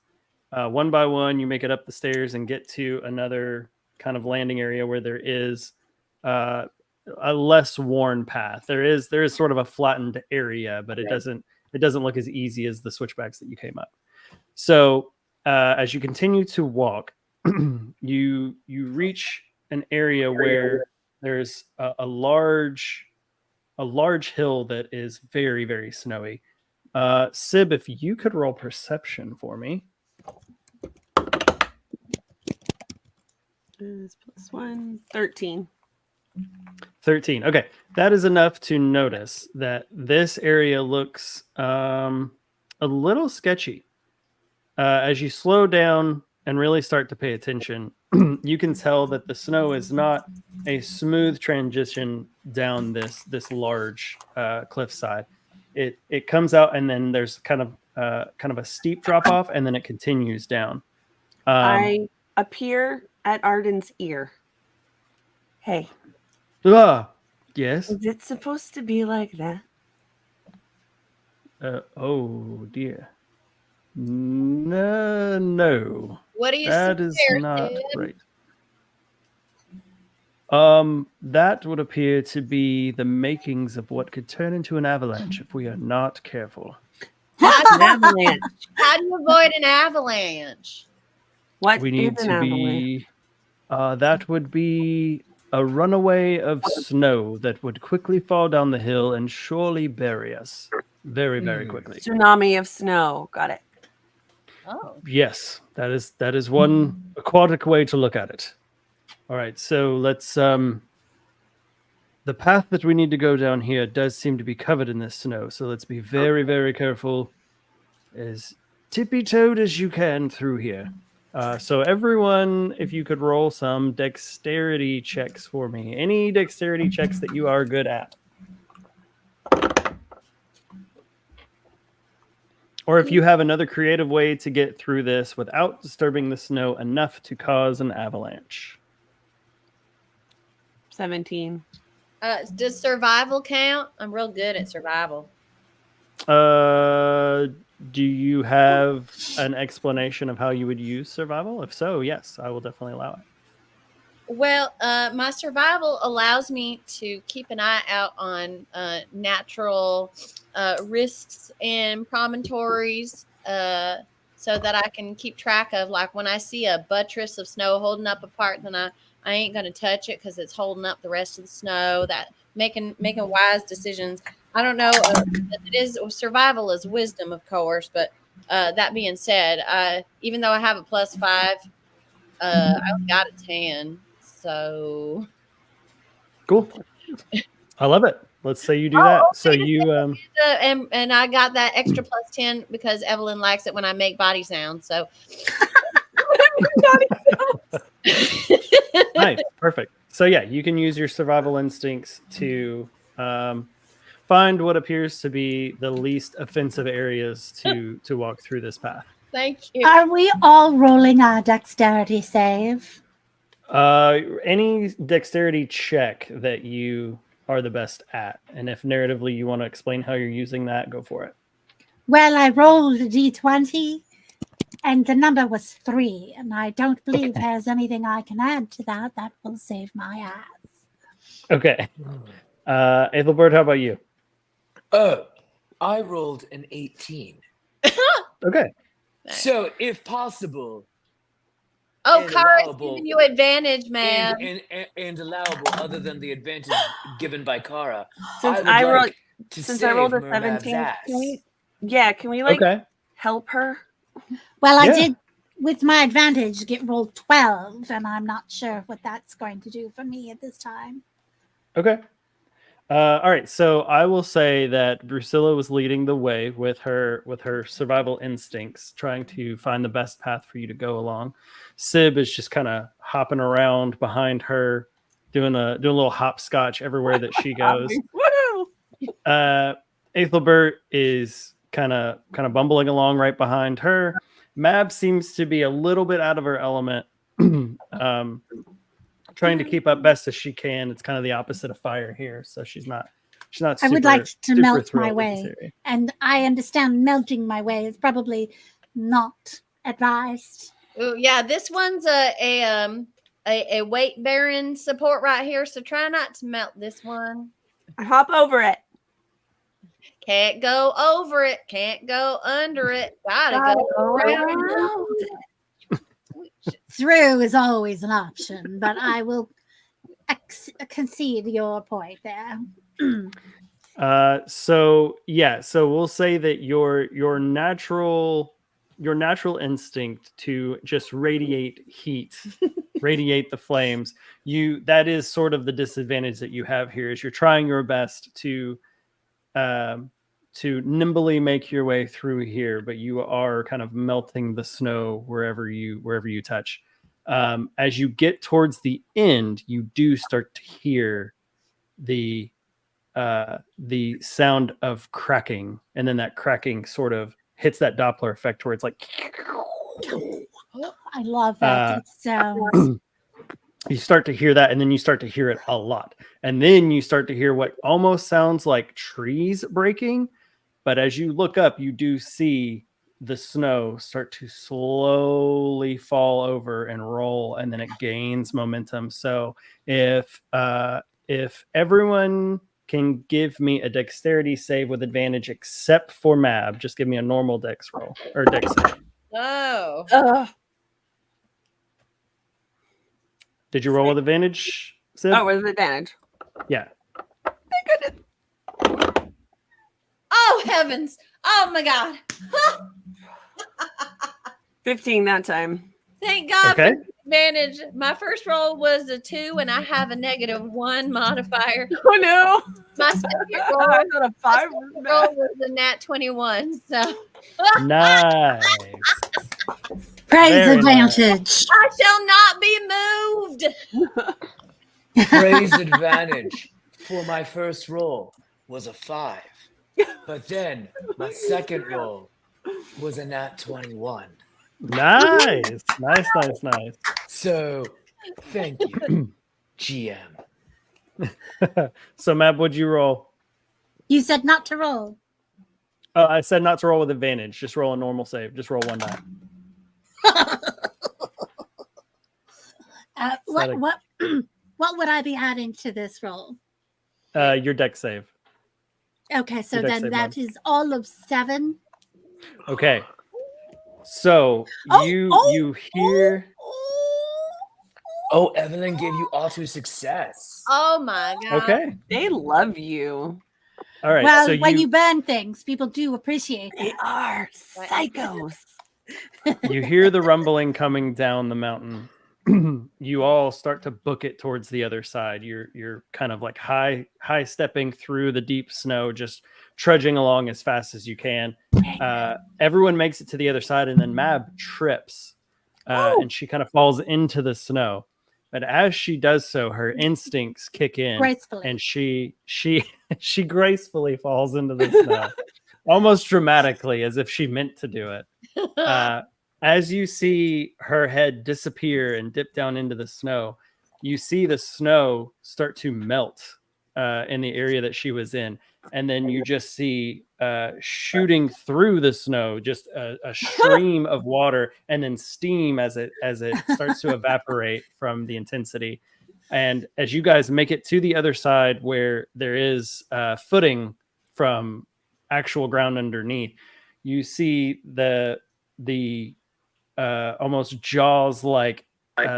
One by one, you make it up the stairs and get to another kind of landing area where there is a less worn path. There is sort of a flattened area, but it doesn't look as easy as the switchbacks that you came up. So as you continue to walk, you reach an area where there's a large hill that is very, very snowy. Sib, if you could roll perception for me. +1, 13. 13. Okay. That is enough to notice that this area looks a little sketchy. As you slow down and really start to pay attention, you can tell that the snow is not a smooth transition down this large cliffside. It comes out and then there's kind of a steep drop off and then it continues down. I appear at Arden's ear. Hey, Yes. is it supposed to be like that? Oh dear. No. What do you That see is there, not Sid? right. That would appear to be the makings of what could turn into an avalanche if we are not careful. An avalanche. How do you avoid an avalanche? What We is need an to avalanche? be. That would be a runaway of snow that would quickly fall down the hill and surely bury us very, very quickly. Tsunami of snow. Got it. Oh. Yes, that is one aquatic way to look at it. All right, so let's the path that we need to go down here does seem to be covered in this snow, so let's be very, very careful, as tippy-toed as you can through here. So everyone, if you could roll some dexterity checks for me. Any dexterity checks that you are good at. Or if you have another creative way to get through this without disturbing the snow enough to cause an avalanche. 17. Does survival count? I'm real good at survival. Do you have an explanation of how you would use survival? If so, yes, I will definitely allow it. Well, my survival allows me to keep an eye out on natural risks and promontories so that I can keep track of, like, when I see a buttress of snow holding up a part, then I ain't going to touch it because it's holding up the rest of the snow. That making wise decisions. I don't know. It is survival is wisdom, of course, but that being said, even though I have a +5, I only got a 10. So cool. I love it. Let's say you do that. So you and I got that extra +10 because Evelyn likes it when I make body sounds. So nice, perfect. So yeah, you can use your survival instincts to find what appears to be the least offensive areas to walk through this path. Thank you. Are we all rolling our dexterity save? Any dexterity check that you are the best at, and if narratively you want to explain how you're using that, go for it. Well, I rolled a d20 and the number was 3, and I don't believe there's anything I can add to that that will save my ass. Okay. Ethelbert, how about you? Oh, I rolled an 18. Okay. So, if possible, Oh, and Kara's allowable- giving you advantage, man. and allowable, other than the advantage given by Kara, Since I would rolled, like to since save I rolled a Mermav's 17, ass. can we like Okay. help her? Well, I Yeah. did, with my advantage, get rolled 12, and I'm not sure what that's going to do for me at this time. Okay. All right. So I will say that Drusilla was leading the way with her survival instincts, trying to find the best path for you to go along. Sib is just kind of hopping around behind her, doing a little hopscotch everywhere that she goes. Woo! Ethelbert is kind of bumbling along right behind her. Mab seems to be a little bit out of her element, trying to keep up best as she can. It's kind of the opposite of fire here, so she's not. I would like to super melt my thrilled with this way, area. and I understand melting my way is probably not advised. Ooh, yeah, this one's a weight bearing support right here, so try not to melt this one. Hop over it. Can't go over it, can't go under it, gotta go around it. Through is always an option, but I will concede your point there. So we'll say that your natural instinct to just radiate heat, radiate the flames, that is sort of the disadvantage that you have here, is you're trying your best to nimbly make your way through here, but you are kind of melting the snow wherever you touch. As you get towards the end, you do start to hear the sound of cracking, and then that cracking sort of hits that Doppler effect where it's like I love that. It sounds. You start to hear that, and then you start to hear it a lot, and then you start to hear what almost sounds like trees breaking. But as you look up, you do see the snow start to slowly fall over and roll, and then it gains momentum. So if everyone can give me a dexterity save with advantage, except for Mab, just give me a normal dex roll or dex save. Oh. Did you roll with advantage, Sid? Oh, with advantage. Yeah. Oh, heavens. Oh, my God. 15 that time. Thank God Okay. for the advantage. My first roll was a 2, and I have a -1 modifier. Oh no! My second roll, I thought a 5 was bad. roll was a nat 21. So Nice. Praise Very nice. advantage. I shall not be moved. Praise advantage for my first roll was a 5. But then my second roll was a nat 21. Nice. So thank you, GM. So, Mab, what'd you roll? You said not to roll. Oh, I said not to roll with advantage. Just roll a normal save. Just roll 1 die. What what would I be adding to this roll? Your deck save. Okay, so Your dex then save that mod. is all of 7. Okay. So you hear. Oh, Evelyn gave you auto success. Oh my god. Okay. They love you. All right. Well, so when you burn things, people do appreciate They it. are psychos. you hear the rumbling coming down the mountain. You all start to book it towards the other side. You're kind of like high stepping through the deep snow, just trudging along as fast as you can. Everyone makes it to the other side, and then Mab trips, and she kind of falls into the snow. But as she does so, her instincts kick in, Gracefully. and she gracefully falls into the snow, almost dramatically, as if she meant to do it. As you see her head disappear and dip down into the snow, you see the snow start to melt in the area that she was in. And then you just see shooting through the snow, just a stream of water and then steam as it starts to evaporate from the intensity. And as you guys make it to the other side where there is footing from actual ground underneath, you see the almost Jaws like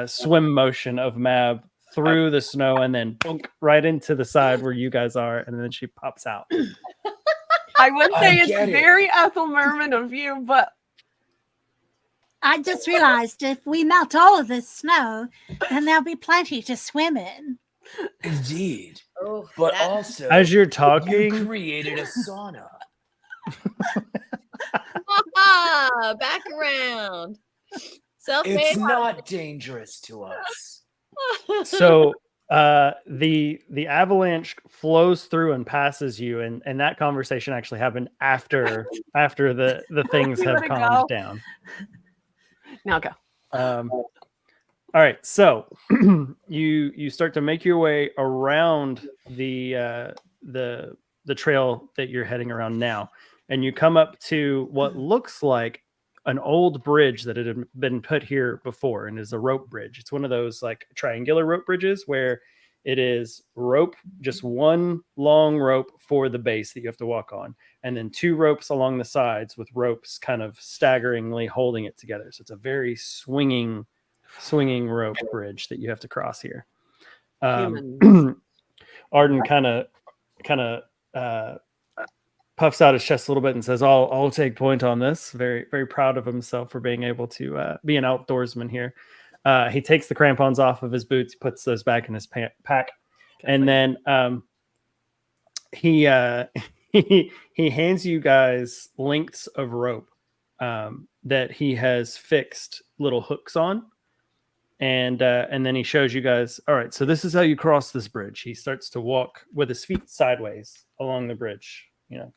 swim motion of Mab through the snow and then boink, right into the side where you guys are, and then she pops out. I would say it's get it. very Ethel Merman of you, but I just realized if we melt all of this snow, then there'll be plenty to swim in. Indeed. Oh, But that- also, As you're you talking, created a sauna. back around. Self-made. It's not dangerous to us. so the avalanche flows through and passes you, and that conversation actually happened after the things You have wanna calmed go? down. now go. All right, so you start to make your way around the trail that you're heading around now, and you come up to what looks like an old bridge that had been put here before, and is a rope bridge. It's one of those like triangular rope bridges where it is rope, just one long rope for the base that you have to walk on, and then 2 ropes along the sides with ropes kind of staggeringly holding it together. So it's a very swinging rope bridge that you have to cross here. Arden kind of puffs out his chest a little bit and says, I'll take point on this. Very, very proud of himself for being able to be an outdoorsman here. He takes the crampons off of his boots, puts those back in his pack, and then he hands you guys lengths of rope that he has fixed little hooks on. And then he shows you guys, all right, so this is how you cross this bridge. He starts to walk with his feet sideways along the bridge, kind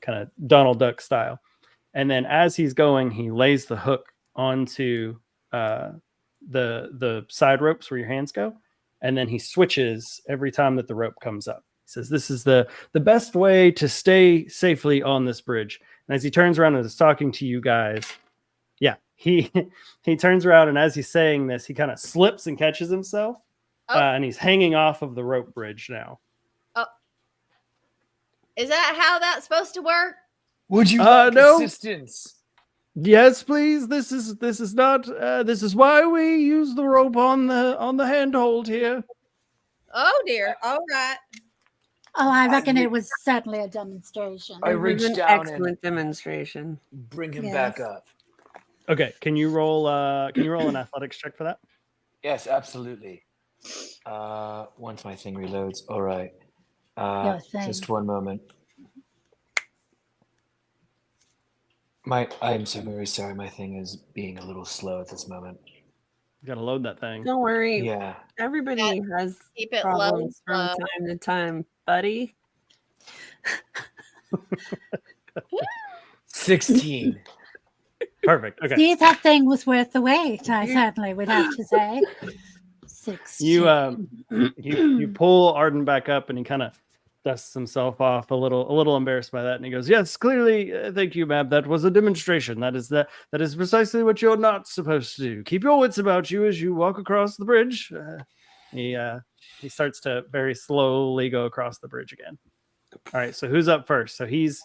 of Donald Duck style. And then as he's going, he lays the hook onto the side ropes where your hands go. And then he switches every time that the rope comes up. He says, this is the best way to stay safely on this bridge. And as he turns around and is talking to you guys, he turns around, and as he's saying this, he kind of slips and catches himself, and he's hanging off of the rope bridge now. Oh, is that how that's supposed to work? Would you like no. assistance? Yes, please. This is not. This is why we use the rope on the handhold here. Oh dear. All right. Oh, I reckon it was certainly a demonstration. I It was reached an down excellent and demonstration. bring him Yes. back up. Okay, can you roll an athletics check for that? Yes, absolutely. Once my thing reloads. All right. Your thing. Just one moment. I am so very sorry. My thing is being a little slow at this moment. You gotta load that thing. Don't worry. Yeah. Everybody has Keep it low and problems from slow. time to time, buddy. 16. Perfect. Okay. See, that thing was worth the wait, I certainly would have to say. You pull Arden back up, and he kind of dusts himself off a little embarrassed by that, and he goes, "Yes, clearly, thank you, ma'am. That was a demonstration. That is precisely what you're not supposed to do. Keep your wits about you as you walk across the bridge." He starts to very slowly go across the bridge again. All right, so who's up first? So he's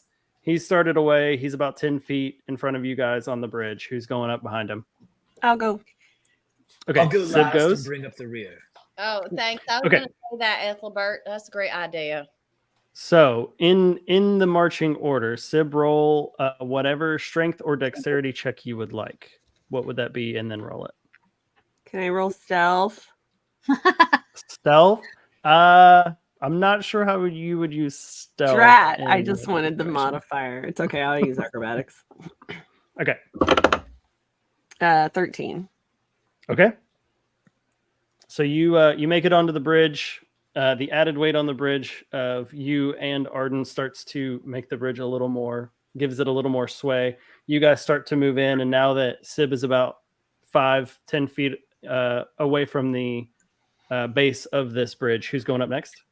started away. He's about 10 feet in front of you guys on the bridge. Who's going up behind him? I'll go. Okay, I'll go Sib last goes. and bring up the rear. Oh, thanks. I was Okay. going to say that, Ethelbert. That's a great idea. So in the marching order, Sib, roll whatever strength or dexterity check you would like. What would that be? And then roll it. Can I roll stealth? Stealth. I'm not sure how you would use stealth. Drat. I in just that wanted the situation. modifier. It's okay. I'll use acrobatics. Okay. 13. Okay. So you make it onto the bridge. The added weight on the bridge of you and Arden starts to make the bridge gives it a little more sway. You guys start to move in, and now that Sib is about 5-10 feet away from the base of this bridge, who's going up next?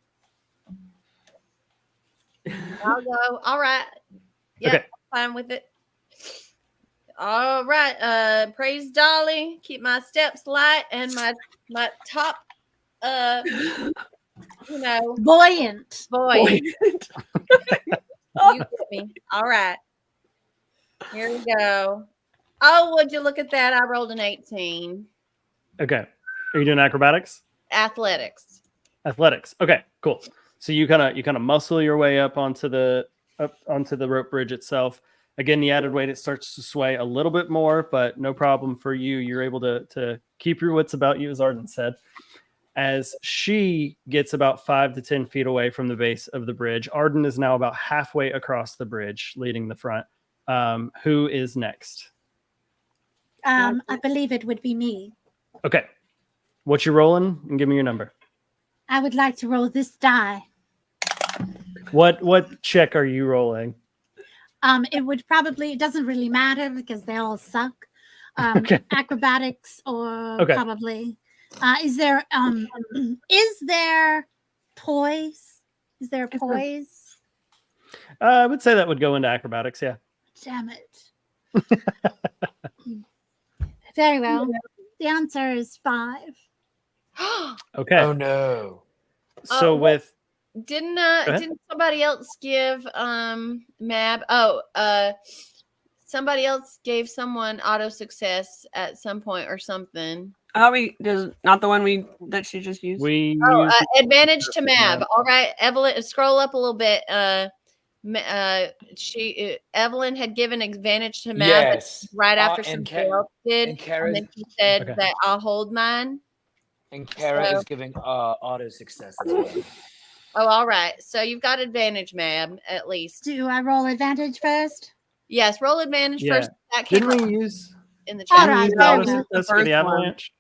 I'll go. All right. Yep, Okay. I'm fine with it. All right. Praise Dolly. Keep my steps light and my top Buoyant. boy. You get me. All right. Here we go. Oh, would you look at that? I rolled an 18. Okay. Are you doing acrobatics? Athletics. Athletics. Okay, cool. So you kind of muscle your way up onto the rope bridge itself. Again, the added weight, it starts to sway a little bit more, but no problem for you. You're able to keep your wits about you, as Arden said. As she gets about 5 to 10 feet away from the base of the bridge, Arden is now about halfway across the bridge, leading the front. Who is next? I believe it would be me. Okay. What you rolling? And give me your number. I would like to roll this die. What check are you rolling? It doesn't really matter because they all suck. Okay. Acrobatics or Okay. probably. Is there poise? Is there poise? I would say that would go into acrobatics, yeah. Damn it. Very well. The answer is 5. Okay. Oh no. So with Didn't ahead. didn't somebody else give Mab? Somebody else gave someone auto success at some point or something. Not the one that she just used. we Oh, use advantage to Mab. Mab. All right, Evelyn, scroll up a little bit. Evelyn had given advantage to Mab Yes. right after and somebody else did, and Kara's- then she said Okay. that I'll hold mine. And Kara So- is giving auto success as well. Oh, all right. So you've got advantage, Mab, at least. Do I roll advantage first? Yes, roll advantage Yeah. first. That came Didn't up we use in the All chat. right, the there auto we go. success for the First one. avalanche?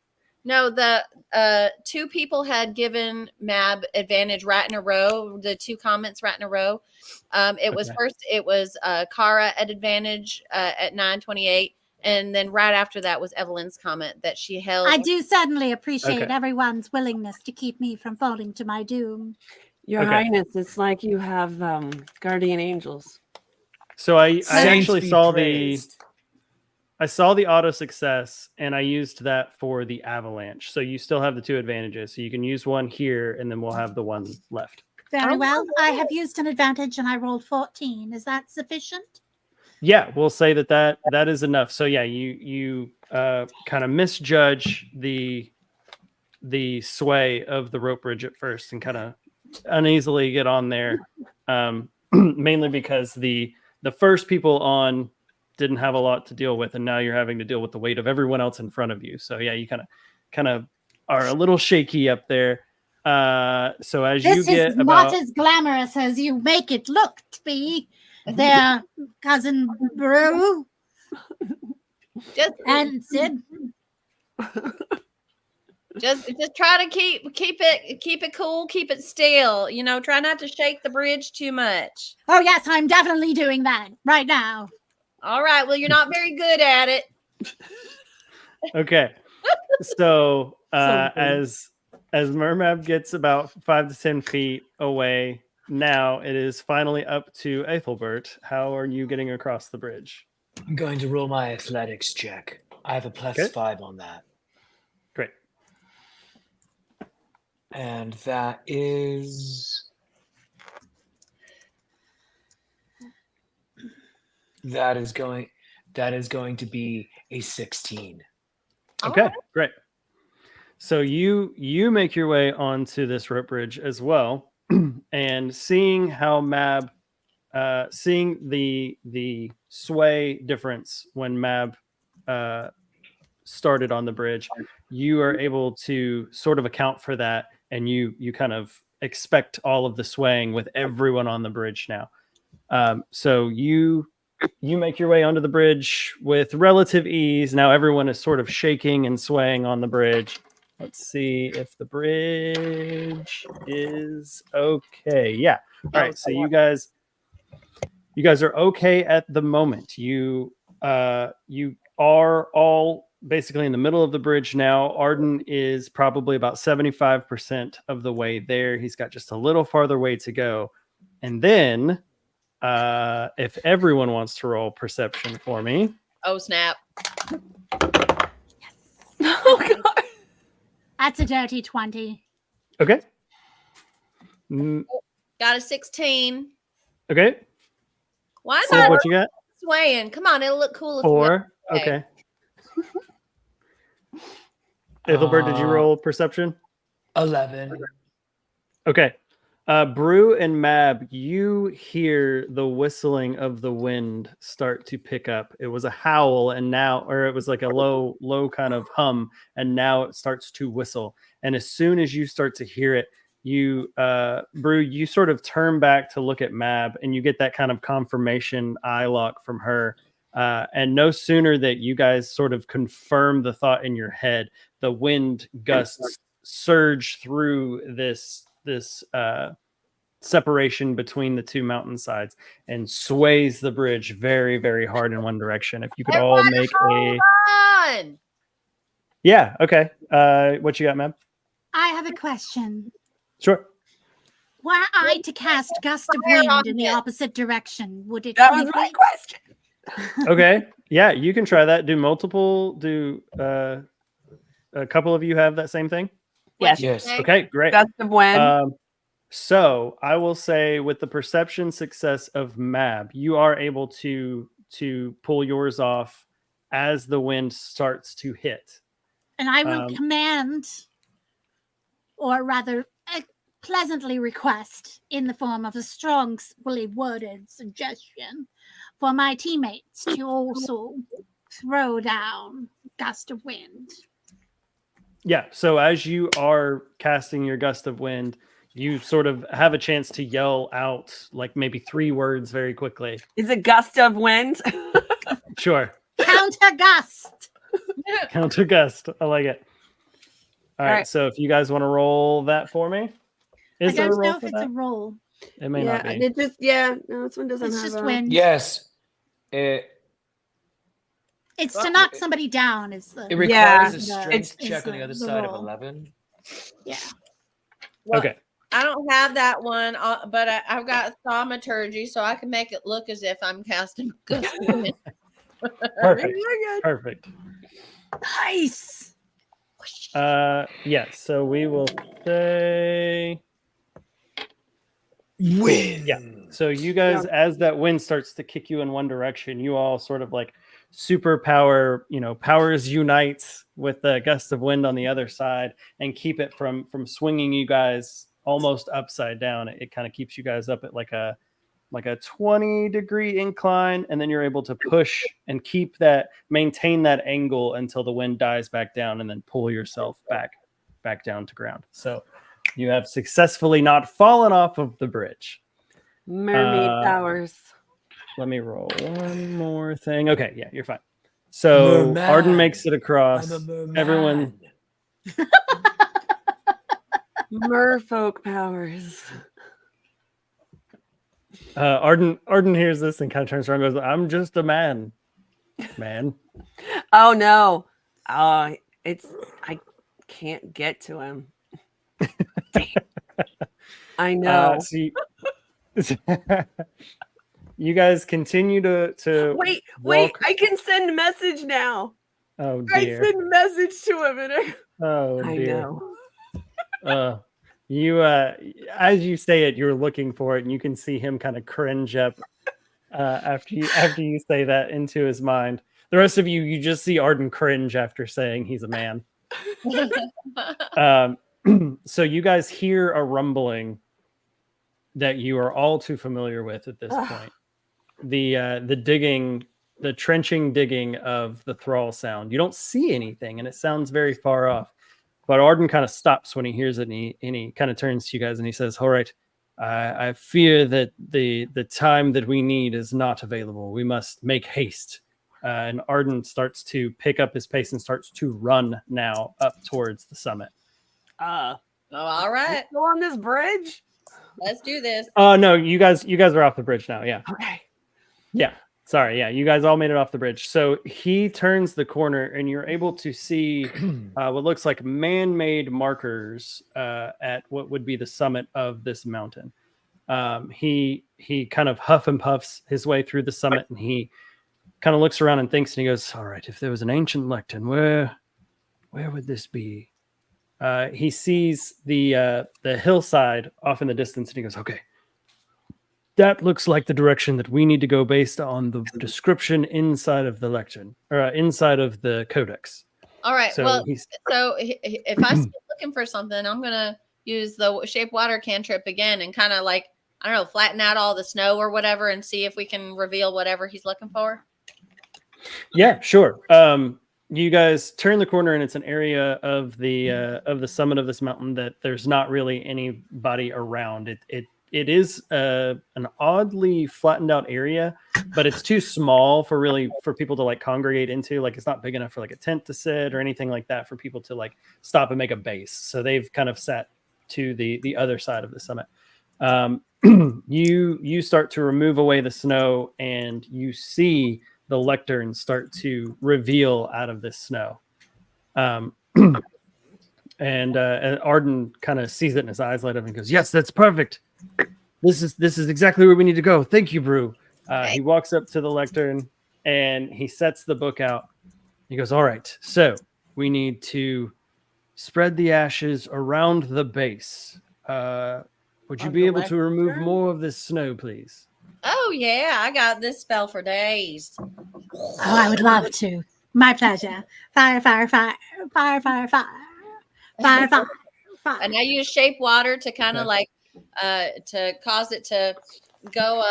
No, the 2 people had given Mab advantage right in a row. The 2 comments right in a row. It was Okay. first. It was Kara at advantage at 9:28, and then right after that was Evelyn's comment that she held. I do certainly appreciate Okay. everyone's willingness to keep me from falling to my doom. Your Okay. Highness, it's like you have guardian angels. So I Saints actually be saw praised. the auto success, and I used that for the avalanche. So you still have the 2 advantages. So you can use one here, and then we'll have the one left. Very Oh, well. I have used an advantage and I rolled 14. Is that sufficient? Yeah, we'll say that is enough. So yeah, you kind of misjudge the sway of the rope bridge at first and kind of uneasily get on there, mainly because the first people on didn't have a lot to deal with, and now you're having to deal with the weight of everyone else in front of you. So yeah, you kind of are a little shaky up there. So as you This get is about not as glamorous as you make it look to be, there, cousin Brew just and Sid. just try to keep it cool, keep it still. Try not to shake the bridge too much. Oh yes, I'm definitely doing that right now. All right. Well, you're not very good at it. okay. So So as as Mermab gets about 5 to 10 feet away, now it is finally up to Ethelbert. How are you getting across the bridge? I'm going to roll my athletics check. I have a +5 on that. Great. And that is going to be a 16. Okay, great. So you make your way onto this rope bridge as well, and seeing how Mab, seeing the sway difference when Mab started on the bridge, you are able to sort of account for that, and you kind of expect all of the swaying with everyone on the bridge now. So you make your way onto the bridge with relative ease. Now everyone is sort of shaking and swaying on the bridge. Let's see if the bridge is okay. Yeah. All right. So you guys are okay at the moment. You are all basically in the middle of the bridge now. Arden is probably about 75% of the way there. He's got just a little farther way to go. And then if everyone wants to roll perception for me. Oh, snap. Oh god. That's a dirty 20. Okay. Got a 16. Okay. Why Sid, not what you got? swaying? Come on, it'll look cool if 4. we Okay. Ethelbert, did you roll perception? 11. Okay. Brew and Mab, you hear the whistling of the wind start to pick up. It was a howl, and now, or it was like a low kind of hum, and now it starts to whistle. And as soon as you start to hear it, you, Brew, you sort of turn back to look at Mab, and you get that kind of confirmation eye lock from her. And no sooner that you guys sort of confirm the thought in your head, the wind gusts surge through this separation between the two mountainsides and sways the bridge very, very hard in one direction. If you could all make on. Yeah, okay. What you got, Mab? I have a question. Sure. Were I to cast Gust of Wind in the opposite direction, would it That was my question. Okay. Yeah, you can try that. Do a couple of you have that same thing? Yes. Okay, great. Gust of wind. So I will say with the perception success of Mab, you are able to pull yours off as the wind starts to hit. And I will command, or rather pleasantly request in the form of a strongly worded suggestion for my teammates to also throw down Gust of Wind. Yeah, so as you are casting your Gust of Wind, you sort of have a chance to yell out like maybe 3 words very quickly. Is it gust of wind? Sure. Counter gust. Counter gust. I like it. All right. right. So if you guys want to roll that for me, I is there a don't roll know if for it's that? a roll. It may not be. It just no, this one doesn't It's have just a wind. Yes. It's to knock somebody down. Is the It requires a is strength is check on the other side of roll. 11. Yeah. Well, Okay. I don't have that one, but I've got thaumaturgy, so I can make it look as if I'm casting Gust of Wind. Perfect. Perfect. Nice. Yeah. So we will say. Wind. Yeah. So you guys, as that wind starts to kick you in one direction, you all sort of like superpower, powers unite with the gust of wind on the other side and keep it from swinging you guys almost upside down. It kind of keeps you guys up at like a 20-degree incline, and then you're able to push and maintain that angle until the wind dies back down, and then pull yourself back down to ground. So you have successfully not fallen off of the bridge. mermaid powers. Let me roll one more thing. Okay, yeah, you're fine. So Merman. Arden makes it across. I'm a merman. Everyone, Merfolk powers. Arden hears this and kind of turns around and goes, "I'm just a man." Man. Oh no. I can't get to him. I know. You guys continue to Wait, walk. I can send a message now. Oh I dear. send a message to him, and Oh I dear. know. You as you say it, you're looking for it, and you can see him kind of cringe up after you say that into his mind. The rest of you just see Arden cringe after saying he's a man. So you guys hear a rumbling that you are all too familiar with at this point. The trenching digging of the thrall sound. You don't see anything, and it sounds very far off. But Arden kind of stops when he hears it, and he kind of turns to you guys and he says, "All right, I fear that the time that we need is not available. We must make haste." And Arden starts to pick up his pace and starts to run now up towards the summit. Oh, all right. Still on this bridge? Let's do this. Oh no, you guys are off the bridge now. Yeah. Okay. Yeah. Sorry. Yeah, you guys all made it off the bridge. So he turns the corner, and you're able to see what looks like man-made markers at what would be the summit of this mountain. He kind of huff and puffs his way through the summit, and he kind of looks around and thinks, and he goes, "All right, if there was an ancient lectern, where would this be?" He sees the hillside off in the distance, and he goes, "Okay, that looks like the direction that we need to go based on the description inside of the lectern, or inside of the codex." All right. So Well, if I keep looking for something, I'm gonna use the shape water cantrip again and kind of like, I don't know, flatten out all the snow or whatever, and see if we can reveal whatever he's looking for. Yeah, sure. You guys turn the corner, and it's an area of the summit of this mountain that there's not really anybody around. It is an oddly flattened out area, but it's too small for people to like congregate into. Like, it's not big enough for like a tent to sit or anything like that for people to like stop and make a base. So they've kind of sat to the other side of the summit. You start to remove away the snow, and you see the lectern start to reveal out of this snow. And Arden kind of sees it, and his eyes light up and goes, "Yes, that's perfect. This is exactly where we need to go. Thank you, Brew." He walks up to the lectern, and he sets the book out. He goes, "All right, so we need to spread the ashes around the base. Would you be able to remove more of this snow, please?" Oh yeah, I got this spell for days. Oh, I would love to. My pleasure. Fire, fire, fire, fire, fire, fire, fire, fire, fire. And I use shape water to kind of like to cause it to go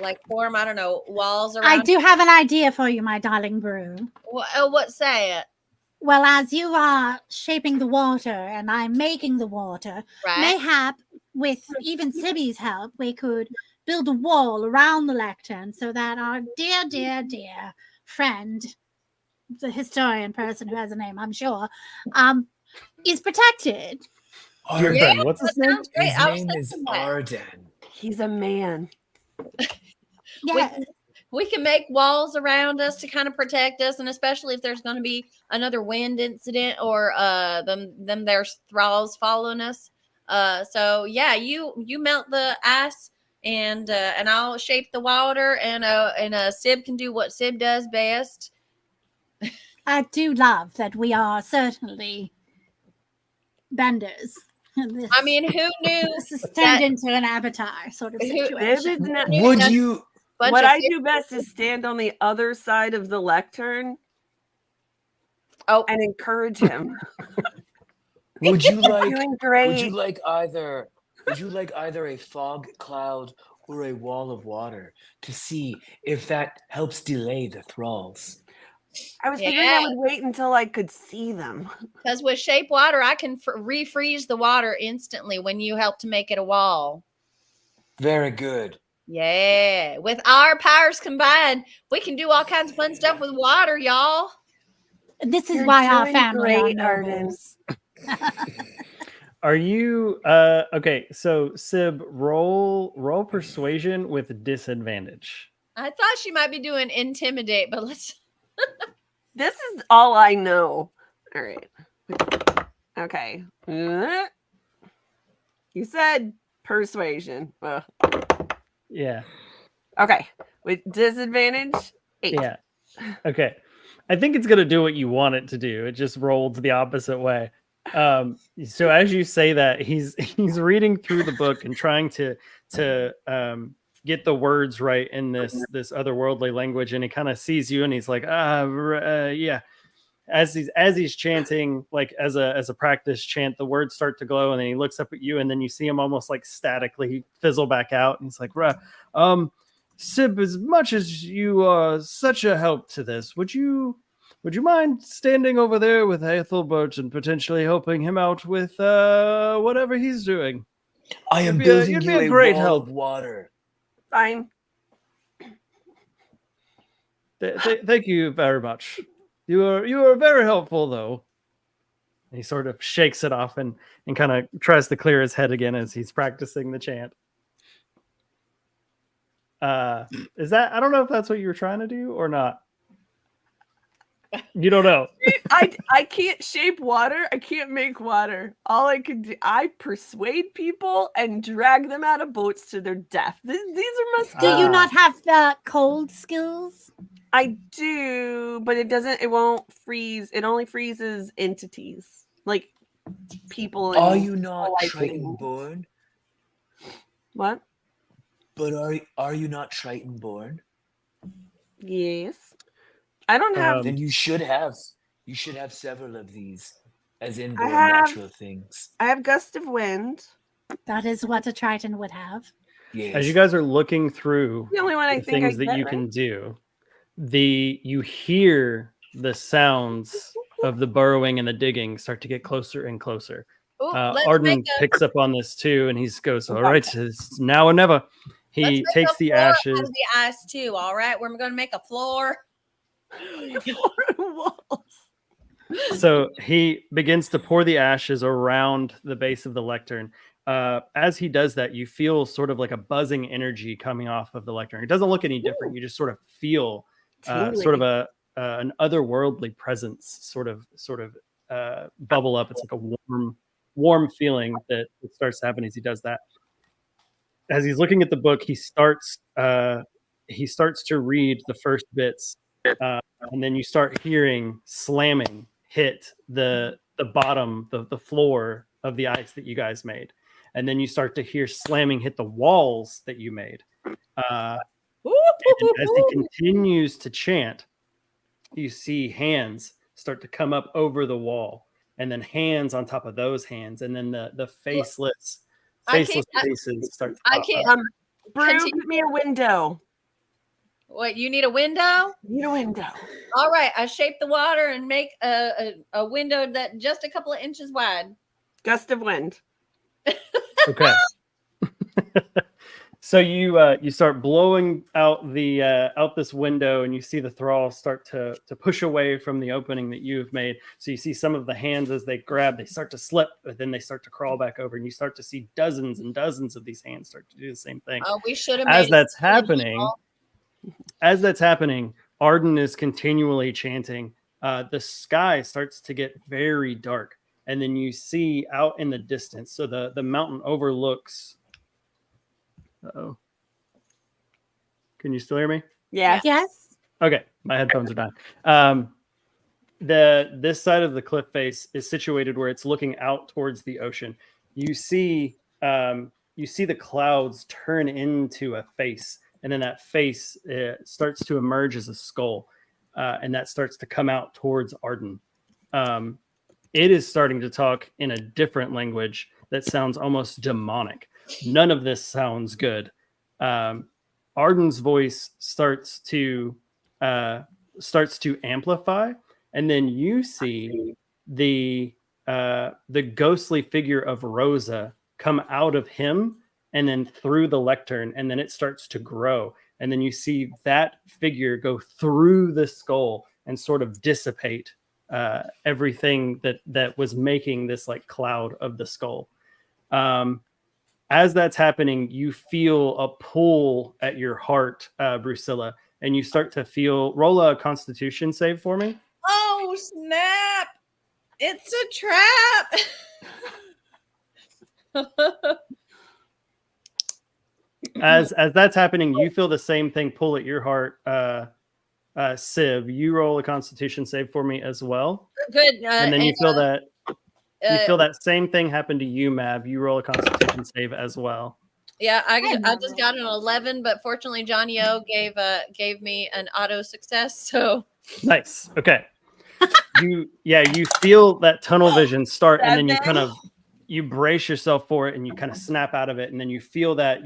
like form, I don't know, walls around. I do have an idea for you, my darling Brew. What's that? Well, as you are shaping the water and I'm making the water, Right. mayhap with even Sibby's help, we could build a wall around the lectern so that our dear, dear, dear friend, the historian person who has a name, I'm sure, is protected. Arden, what's his name? Sounds great. His I was name is thinking that. Arden. He's a man. Yes. We can make walls around us to kind of protect us, and especially if there's going to be another wind incident or them there's thralls following us. So yeah, you melt the ice, and I'll shape the water, and Sib can do what Sib does best. I do love that we are certainly benders. I mean, who knew? This is turned into an Avatar sort of situation. Would you? What I do best is stand on the other side of the lectern. Oh, and encourage him. Would you like? Doing great. Would you like either a fog cloud or a wall of water to see if that helps delay the thralls? I was figuring I would wait until I could see them. Because with shape water, I can refreeze the water instantly when you help to make it a wall. Very good. Yeah. With our powers combined, we can do all kinds of fun stuff with water, y'all. This is why our family are nobles. Are you okay? So Sib, roll persuasion with disadvantage. I thought she might be doing intimidate, but let's. This is all I know. All right. Okay. You said persuasion. Ugh. Yeah. Okay. With disadvantage, 8. Yeah. Okay. I think it's gonna do what you want it to do. It just rolled the opposite way. So as you say that, he's reading through the book and trying to get the words right in this otherworldly language, and he kind of sees you, and he's like, yeah. As he's chanting, like as a practice chant, the words start to glow, and then he looks up at you, and then you see him almost like statically fizzle back out, and he's like, Sib, as much as you are such a help to this, would you mind standing over there with Ethelbert and potentially helping him out with whatever he's doing? I am You'd building be you a a great wall help. of water. Fine. Thank you very much. You are very helpful, though. And he sort of shakes it off and kind of tries to clear his head again as he's practicing the chant. Is that, I don't know if that's what you were trying to do or not. You don't know. I can't shape water. I can't make water. All I can do, I persuade people and drag them out of boats to their death. These are my skills. Do you not have the cold skills? I do, but it won't freeze. It only freezes entities, like people. Are and you not light Triton things. born? What? But are you not Triton born? Yes. I don't have. Then you should have several of these as inborn have- natural things. I have gust of wind. That is what a Triton would have. Yes. As you guys are looking through The only one I the think things I that get, you right? can do, you hear the sounds of the burrowing and the digging start to get closer and closer. Ooh, let's Arden make a, picks up on this too, and he goes, "All right, it's now or never." He let's make takes a the floor out ashes. of the ice too. All right, we're going to make a floor. Walls. So he begins to pour the ashes around the base of the lectern. As he does that, you feel sort of like a buzzing energy coming off of the lectern. It doesn't look any different. You just sort of feel sort of an otherworldly presence sort of bubble up. It's like a warm feeling that starts to happen as he does that. As he's looking at the book, he starts to read the first bits, and then you start hearing slamming hit the bottom, the floor of the ice that you guys made, and then you start to hear slamming hit the walls that you made. And as he continues to chant, you see hands start to come up over the wall, and then hands on top of those hands, and then the faceless faces start to I pop can't. up. Brew, give me a window. What, you need a window? Need a window. All right, I shape the water and make a window that just a couple of inches wide. Gust of wind. Okay. So you start blowing out out this window, and you see the thralls start to push away from the opening that you've made. So you see some of the hands as they grab, they start to slip, but then they start to crawl back over, and you start to see dozens and dozens of these hands start to do the same thing. Oh, we should have. As that's happening, Arden is continually chanting. The sky starts to get very dark, and then you see out in the distance. So the mountain overlooks. Uh-oh. Can you still hear me? Yeah. Yes. Okay, my headphones are dying. This side of the cliff face is situated where it's looking out towards the ocean. You see the clouds turn into a face, and then that face starts to emerge as a skull, and that starts to come out towards Arden. It is starting to talk in a different language that sounds almost demonic. None of this sounds good. Arden's voice starts to amplify, and then you see the ghostly figure of Rosa come out of him and then through the lectern, and then it starts to grow, and then you see that figure go through the skull and sort of dissipate everything that was making this like cloud of the skull. As that's happening, you feel a pull at your heart, Drusilla, and you start to feel. Roll a Constitution save for me. Oh snap! It's a trap. as that's happening, you feel the same thing pull at your heart. Sib, you roll a Constitution save for me as well, Good. and then you feel that same thing happen to you, Mav. You roll a Constitution save as well. Yeah, I just got an 11, but fortunately, Johnny O gave me an auto success. So nice. Okay. You feel that tunnel vision start, and then you brace yourself for it, and you kind of snap out of it, and then you feel that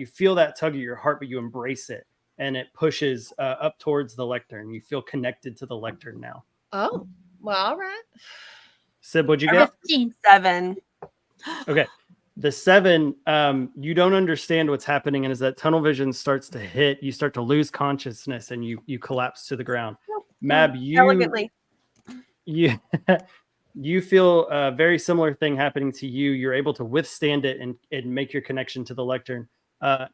tug of your heart, but you embrace it, and it pushes up towards the lectern. You feel connected to the lectern now. Oh, well, all right. Sib, what'd you get? 7. Okay. The 7, you don't understand what's happening, and as that tunnel vision starts to hit, you start to lose consciousness, and you collapse to the ground. Mab, Elegantly. You feel a very similar thing happening to you. You're able to withstand it and make your connection to the lectern.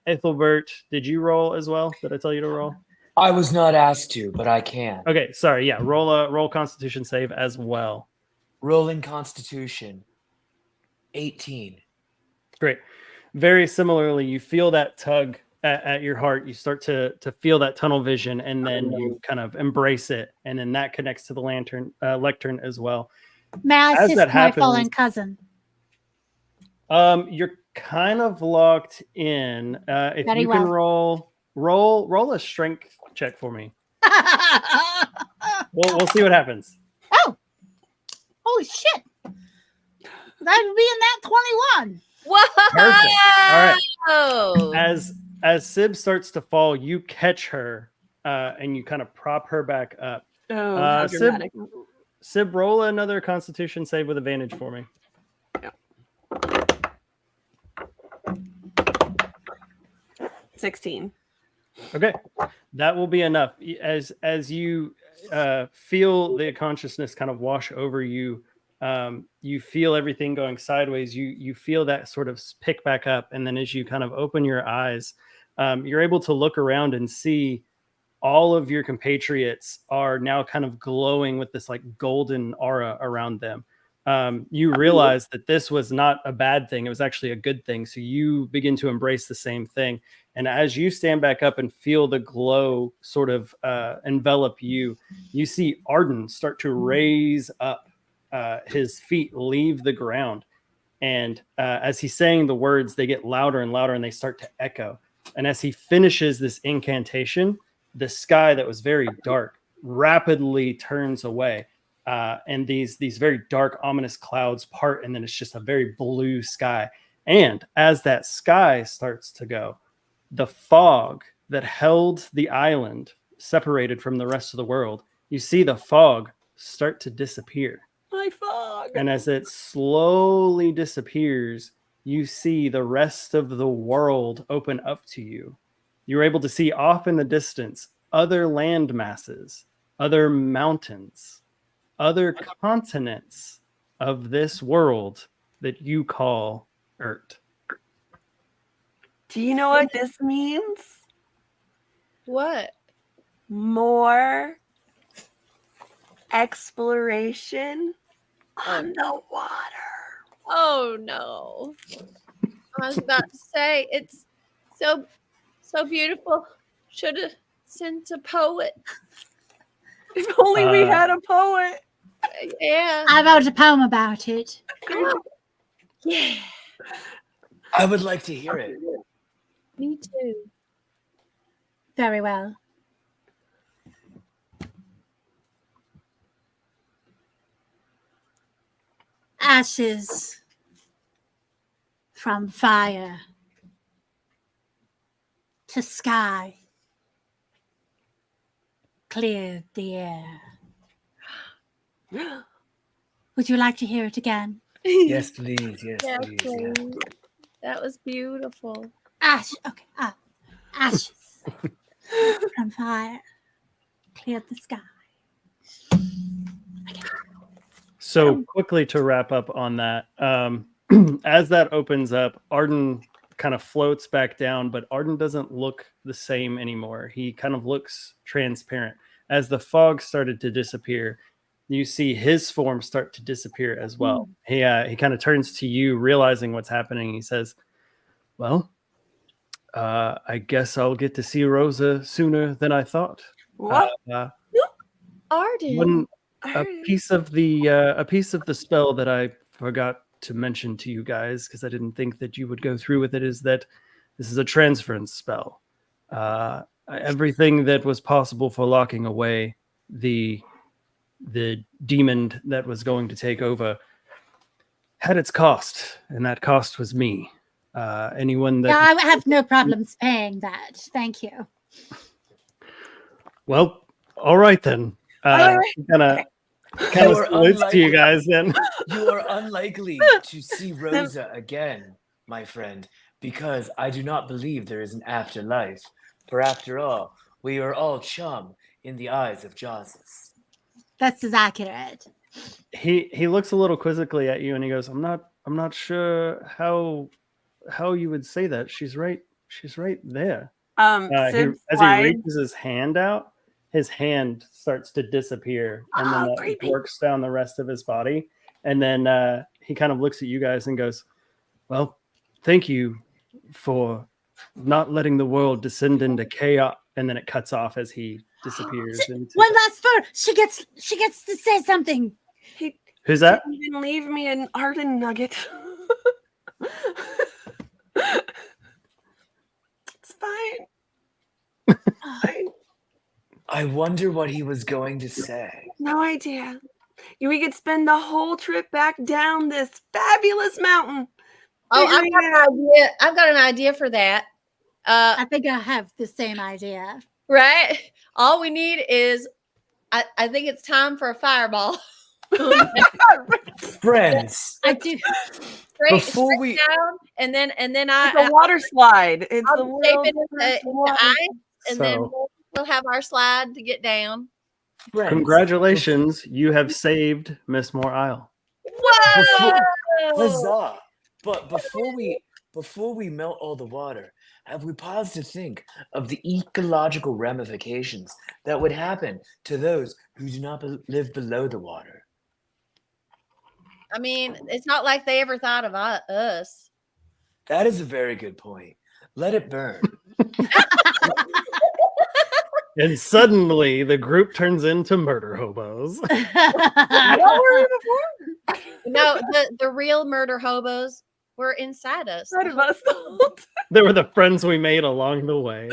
Ethelbert, did you roll as well? Did I tell you to roll? I was not asked to, but I can. Okay, sorry. Yeah, roll Constitution save as well. Rolling Constitution. 18. Great. Very similarly, you feel that tug at your heart. You start to feel that tunnel vision, and then you kind of embrace it, and then that connects to the lectern as well. May I As assist that my happens, fallen cousin? You're kind of locked in. If Very you can well. roll a strength check for me. We'll see what happens. Oh, holy shit! That would be in that 21. Whoa! Perfect. All right. As Sib starts to fall, you catch her and you kind of prop her back up. Oh, how dramatic. Sib, roll another Constitution save with advantage for me. Yeah. 16. Okay, that will be enough. As you feel the consciousness kind of wash over you, you feel everything going sideways. You feel that sort of pick back up, and then as you kind of open your eyes, you're able to look around and see all of your compatriots are now kind of glowing with this like golden aura around them. You realize that this was not a bad thing. It was actually a good thing. So you begin to embrace the same thing. And as you stand back up and feel the glow sort of envelop you, you see Arden start to raise up. His feet leave the ground. And as he's saying the words, they get louder and louder, and they start to echo. And as he finishes this incantation, the sky that was very dark rapidly turns away. And these very dark, ominous clouds part, and then it's just a very blue sky. And as that sky starts to go, the fog that held the island separated from the rest of the world, you see the fog start to disappear. My fog. And as it slowly disappears, you see the rest of the world open up to you. You're able to see off in the distance other land masses, other mountains, other continents of this world that you call Earth. Do you know what this means? What? More exploration on the water. Oh no. I was about to say it's so beautiful. Should have sent a poet. If only we had a poet. Yeah. I wrote a poem about it. Yeah. I would like to hear it. Me too. Very well. Ashes from fire to sky cleared the air. Would you like to hear it again? Yes, please. Yes, Yeah, please. please. That was beautiful. Ashes from fire cleared the sky. So quickly to wrap up on that, as that opens up, Arden kind of floats back down, but Arden doesn't look the same anymore. He kind of looks transparent. As the fog started to disappear, you see his form start to disappear as well. He kind of turns to you, realizing what's happening. He says, "Well, I guess I'll get to see Rosa sooner than I thought. What? Arden. One a Arden. piece of the spell that I forgot to mention to you guys because I didn't think that you would go through with it is that this is a transference spell. Everything that was possible for locking away the demon that was going to take over had its cost, and that cost was me. Anyone that Yeah, I have no problems paying that. Thank you. well, all right then. Kind of You are salutes to you unlikely. guys then. You are unlikely to see Rosa again, my friend, because I do not believe there is an afterlife. For after all, we are all chum in the eyes of Jesus. That's as accurate. He looks a little quizzically at you and he goes, I'm not sure how you would say that. She's right there. As he reaches his hand out, his hand starts to disappear, and then it works down the rest of his body. And then he kind of looks at you guys and goes, well, thank you for not letting the world descend into chaos. And then it cuts off as he disappears. One last word. She gets to say something. Who's that? Didn't even leave me an Arden nugget. It's fine. I wonder what he was going to say. No idea. We could spend the whole trip back down this fabulous mountain. Oh, I've got an idea for that. I think I have the same idea. Right? All we need is, I think it's time for a fireball. Friends, I do. Straight down, and then It's a water slide. It's I'll the shape world's it in first the water. ice, and then we'll have our slide to get down. friends. Congratulations, you have saved Mystmor Isle. Whoa! Huzzah! But before we melt all the water, have we paused to think of the ecological ramifications that would happen to those who do not live below the water? I mean, it's not like they ever thought of us. That is a very good point. Let it burn. And suddenly the group turns into murder hobos. No, the real murder hobos were inside us. They were the friends we made along the way.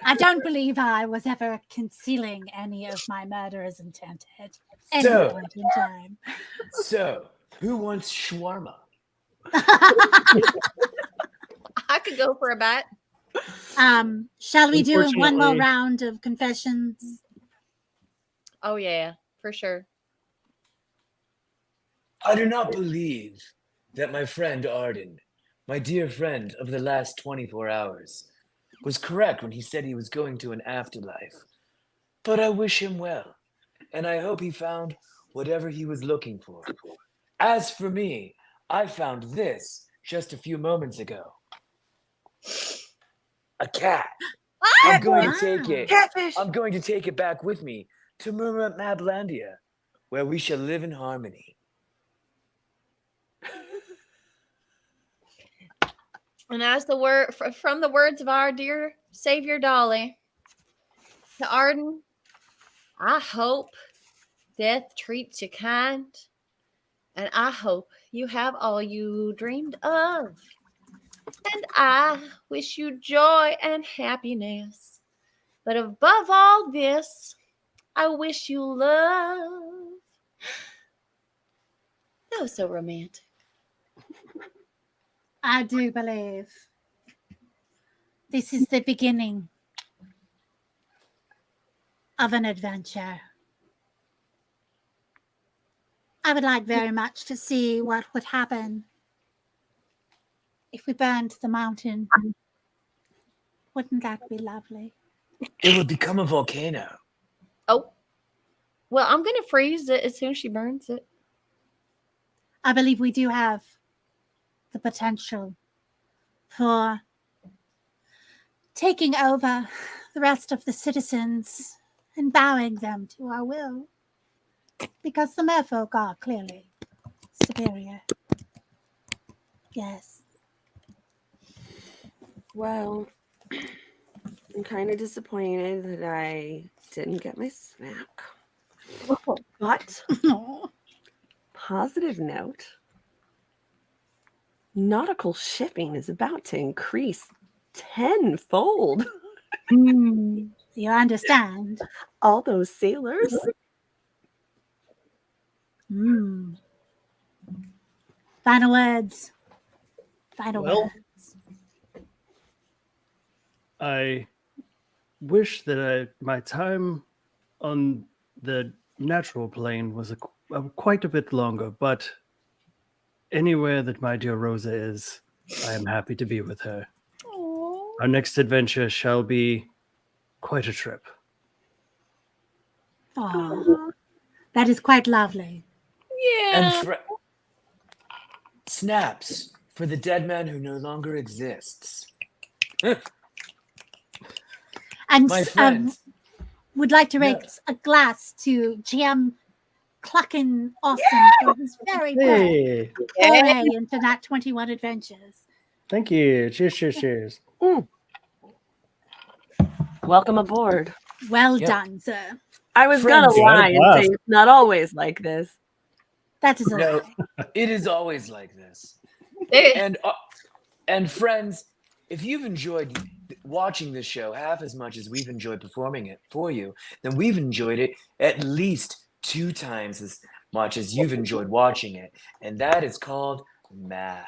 I don't believe I was ever concealing any of my murderous intent at any point in time. So, who wants shawarma? I could go for a bite. Shall we do one more round of confessions? Oh yeah, for sure. I do not believe that my friend Arden, my dear friend of the last 24 hours, was correct when he said he was going to an afterlife. But I wish him well, and I hope he found whatever he was looking for. As for me, I found this just a few moments ago. A cat. I'm going to take it. Catfish. I'm going to take it back with me to Mablandia, where we shall live in harmony. And as the word from the words of our dear Savior Dolly to Arden, I hope death treats you kind, and I hope you have all you dreamed of. And I wish you joy and happiness. But above all this, I wish you love. That was so romantic. I do believe this is the beginning of an adventure. I would like very much to see what would happen if we burned the mountain. Wouldn't that be lovely? It would become a volcano. Oh, well, I'm going to freeze it as soon as she burns it. I believe we do have the potential for taking over the rest of the citizens and bowing them to our will. Because the merfolk are clearly superior. Yes. Well, I'm kind of disappointed that I didn't get my snack. But positive note, nautical shipping is about to increase tenfold. You understand? All those sailors. Final words. Final Well, words. I wish that my time on the natural plane was quite a bit longer, but anywhere that my dear Rosa is, I am happy to be with her. Aww. Our next adventure shall be quite a trip. Aw. That is quite lovely. Yeah. And snaps for the dead man who no longer exists. And My friends. would like to No. raise a glass to GM Cluckin' Awesome for his very brave Hey, foray into that 21 adventures. thank you. Cheers, cheers, cheers. Welcome aboard. Well Yeah. done, sir. I was Friends. gonna lie and say Fantastic. it's not always like this. That is a No, lie. it is always like this. There- And friends, if you've enjoyed watching this show half as much as we've enjoyed performing it for you, then we've enjoyed it at least 2 times as much as you've enjoyed watching it. And that is called math.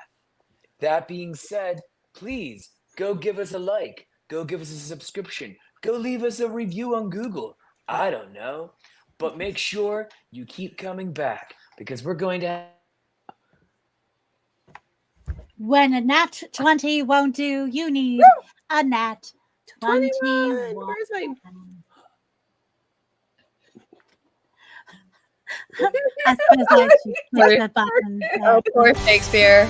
That being said, please go give us a like, go give us a subscription, go leave us a review on Google. I don't know. But make sure you keep coming back because we're going to have When a nat 20 won't do, you need a nat 21. Where's my I suppose I should push the button. Oh, poor Shakespeare.